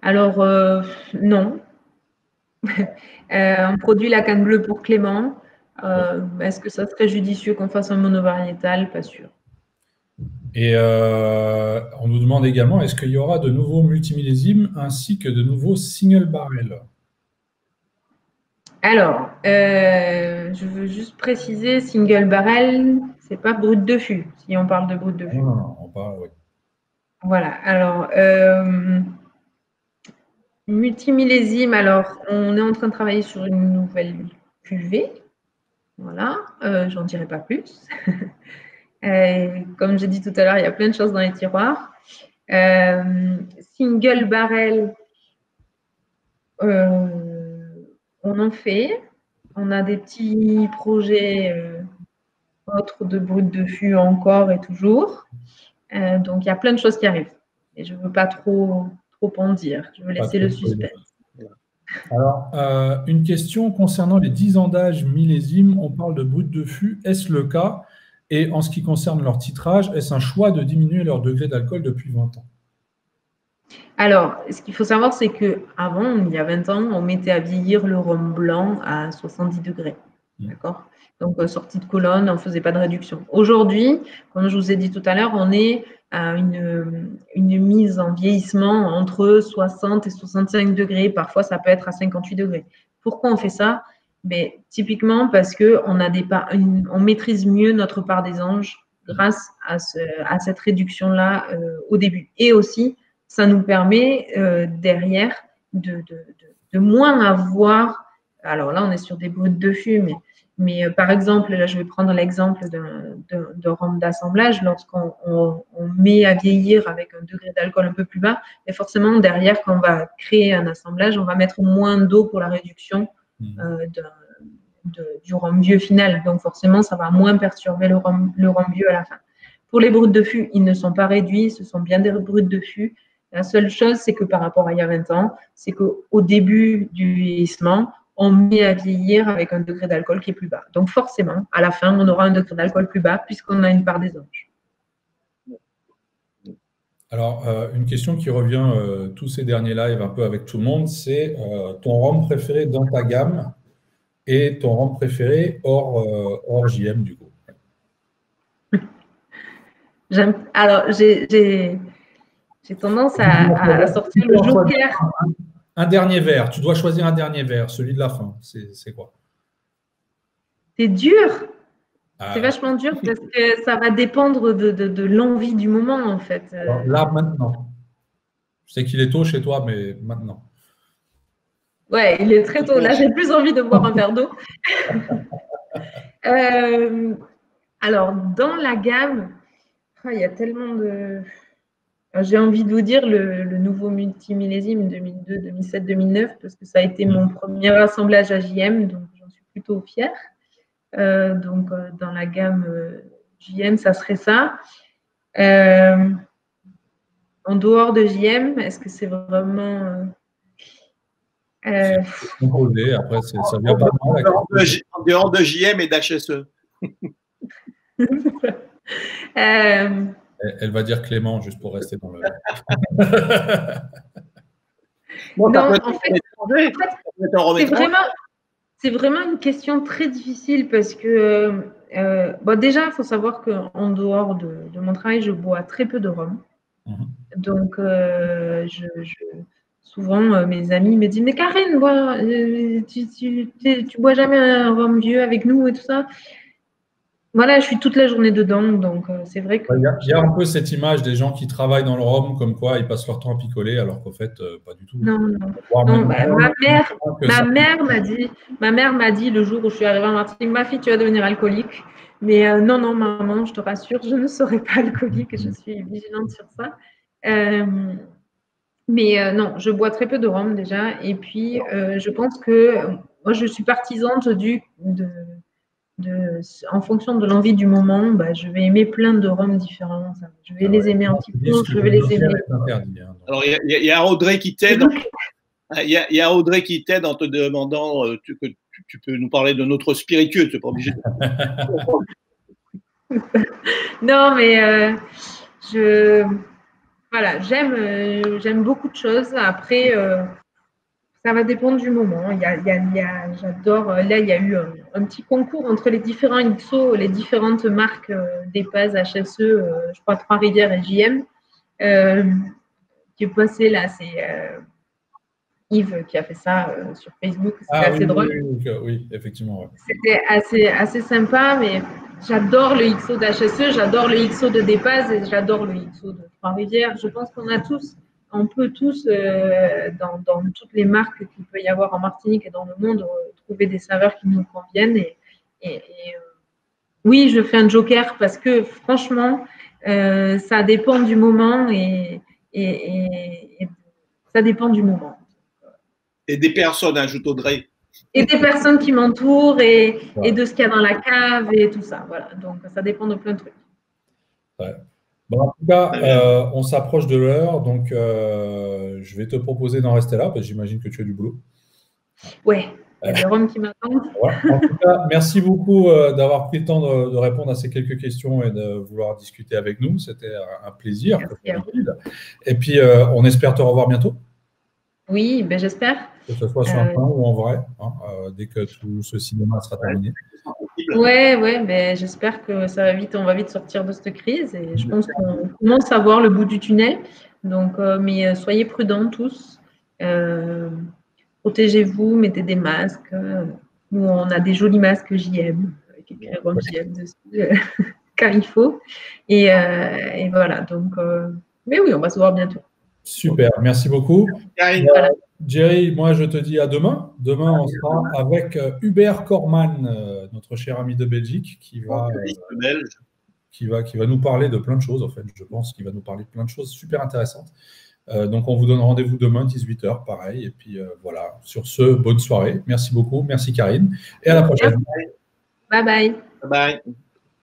Alors, non. On produit la canne bleue pour Clément. Est-ce que ça serait judicieux qu'on fasse un monovariétal? Pas sûr. Et on nous demande également, est-ce qu'il y aura de nouveaux multimillésimes ainsi que de nouveaux single barrel? Alors, je veux juste préciser, single barrel, c'est pas brut de fût, si on parle de brut de fût. Non, on parle, oui. Voilà, alors, multimillésime, alors, on est en train de travailler sur une nouvelle cuvée. Voilà, j'en dirai pas plus. Comme j'ai dit tout à l'heure, il y a plein de choses dans les tiroirs. Single barrel, on en fait. On a des petits projets autres de brut de fût encore et toujours. Donc, il y a plein de choses qui arrivent. Et je ne veux pas trop en dire. Je veux laisser le suspense. Alors, une question concernant les 10 ans d'âge millésimes. On parle de brut de fût. Est-ce le cas? Et en ce qui concerne leur titrage, est-ce un choix de diminuer leur degré d'alcool depuis 20 ans? Alors, ce qu'il faut savoir, c'est qu'avant, il y a 20 ans, on mettait à vieillir le rhum blanc à 70 degrés. D'accord? Donc, sortie de colonne, on ne faisait pas de réduction. Aujourd'hui, comme je vous ai dit tout à l'heure, on est à une mise en vieillissement entre 60 et 65 degrés. Parfois, ça peut être à 58 degrés. Pourquoi on fait ça? Mais, typiquement parce qu'on maîtrise mieux notre part des anges grâce à cette réduction-là au début. Et aussi, ça nous permet derrière de moins avoir. Alors là, on est sur des brutes de fût, mais par exemple, là, je vais prendre l'exemple de rhum d'assemblage. Lorsqu'on met à vieillir avec un degré d'alcool un peu plus bas, et forcément, derrière, quand on va créer un assemblage, on va mettre moins d'eau pour la réduction du rhum vieux final. Donc, forcément, ça va moins perturber le rhum vieux à la fin. Pour les brutes de fût, ils ne sont pas réduits, ce sont bien des brutes de fût. La seule chose, c'est que par rapport à il y a 20 ans, c'est qu'au début du vieillissement, on met à vieillir avec un degré d'alcool qui est plus bas. Donc forcément, à la fin, on aura un degré d'alcool plus bas puisqu'on a une part des anges. Alors, une question qui revient tous ces derniers lives un peu avec tout le monde, c'est ton rhum préféré dans ta gamme et ton rhum préféré hors JM du coup. Alors, j'ai tendance à sortir le joker. Un dernier verre. Tu dois choisir un dernier verre, celui de la fin. C'est quoi? C'est dur. C'est vachement dur parce que ça va dépendre de l'envie du moment, en fait. Alors là, maintenant. Je sais qu'il est tôt chez toi, mais maintenant. Ouais, il est très tôt. Là, j'ai plus envie de boire un verre d'eau. Alors, dans la gamme, il y a tellement de J'ai envie de vous dire le nouveau multimillésime 2002, 2007, 2009, parce que ça a été mon premier assemblage à JM, donc j'en suis plutôt fière. Donc, dans la gamme JM, ça serait ça. En dehors de JM, est-ce que c'est vraiment… composé. Après, ça vient pas de moi. En dehors de JM et d'HSE. Elle va dire Clément, juste pour rester dans le… Non, en fait, c'est vraiment une question très difficile parce que, déjà, il faut savoir qu'en dehors de mon travail, je bois très peu de rhum. Donc, souvent, mes amis me disent « Mais Karine, tu bois jamais un rhum vieux avec nous et tout ça ?» Voilà, je suis toute la journée dedans, donc c'est vrai que… Il y a un peu cette image des gens qui travaillent dans le rhum, comme quoi ils passent leur temps à picoler, alors qu'en fait, pas du tout. Non. Ma mère m'a dit le jour où je suis arrivée en Martinique, ma fille, tu vas devenir alcoolique. Mais non, maman, je te rassure, je ne serai pas alcoolique, je suis vigilante sur ça. Mais non, je bois très peu de rhum déjà. Et puis, je pense que moi, je suis partisante en fonction de l'envie du moment, je vais aimer plein de rhums différents. Je vais les aimer un petit peu, je vais les aimer. Alors, il y a Audrey qui t'aide. Il y a Audrey qui t'aide en te demandant que tu peux nous parler de notre spiritueux. Tu n'es pas obligé. Non, mais voilà, j'aime beaucoup de choses. Après, ça va dépendre du moment. J'adore. Là, il y a eu un petit concours entre les différents XO, les différentes marques d'EPAS, HSE, je crois Trois-Rivières et JM, qui est passé là. C'est Yves qui a fait ça sur Facebook. C'était assez drôle. Oui, effectivement. Ouais. C'était assez sympa, mais j'adore le XO d'HSE, j'adore le XO de DEPAS et j'adore le XO de Trois-Rivières. Je pense on peut tous, dans toutes les marques qu'il peut y avoir en Martinique et dans le monde, trouver des saveurs qui nous conviennent. Oui, je fais un joker parce que franchement, ça dépend du moment et ça dépend du moment. Et des personnes, ajoute Audrey. Et des personnes qui m'entourent et de ce qu'il y a dans la cave et tout ça. Voilà. Donc, ça dépend de plein de trucs. Ouais. Bon, en tout cas, on s'approche de l'heure, donc je vais te proposer d'en rester là, parce que j'imagine que tu as du boulot. Ouais, il y a des rhums qui m'attendent. Voilà. En tout cas, merci beaucoup d'avoir pris le temps de répondre à ces quelques questions et de vouloir discuter avec nous. C'était un plaisir. Et puis, on espère te revoir bientôt. Oui, j'espère. Que ce soit sur un plan ou en vrai, dès que tout ce cinéma sera terminé. Ouais, mais j'espère que ça va vite, on va vite sortir de cette crise et je pense qu'on commence à voir le bout du tunnel. Donc, mais soyez prudents tous. Protégez-vous, mettez des masques. Nous, on a des jolis masques JM, avec écrit JM dessus, car il faut. Et voilà, donc, mais oui, on va se voir bientôt. Super, merci beaucoup. Voilà. Jerry, moi je te dis à demain. Demain, on sera avec Hubert Corman, notre cher ami de Belgique, qui va nous parler de plein de choses. En fait, je pense qu'il va nous parler de plein de choses super intéressantes. Donc, on vous donne rendez-vous demain, 18h, pareil. Et puis voilà, sur ce, bonne soirée. Merci beaucoup. Merci Karine. Et à la prochaine. Bye bye. Bye bye.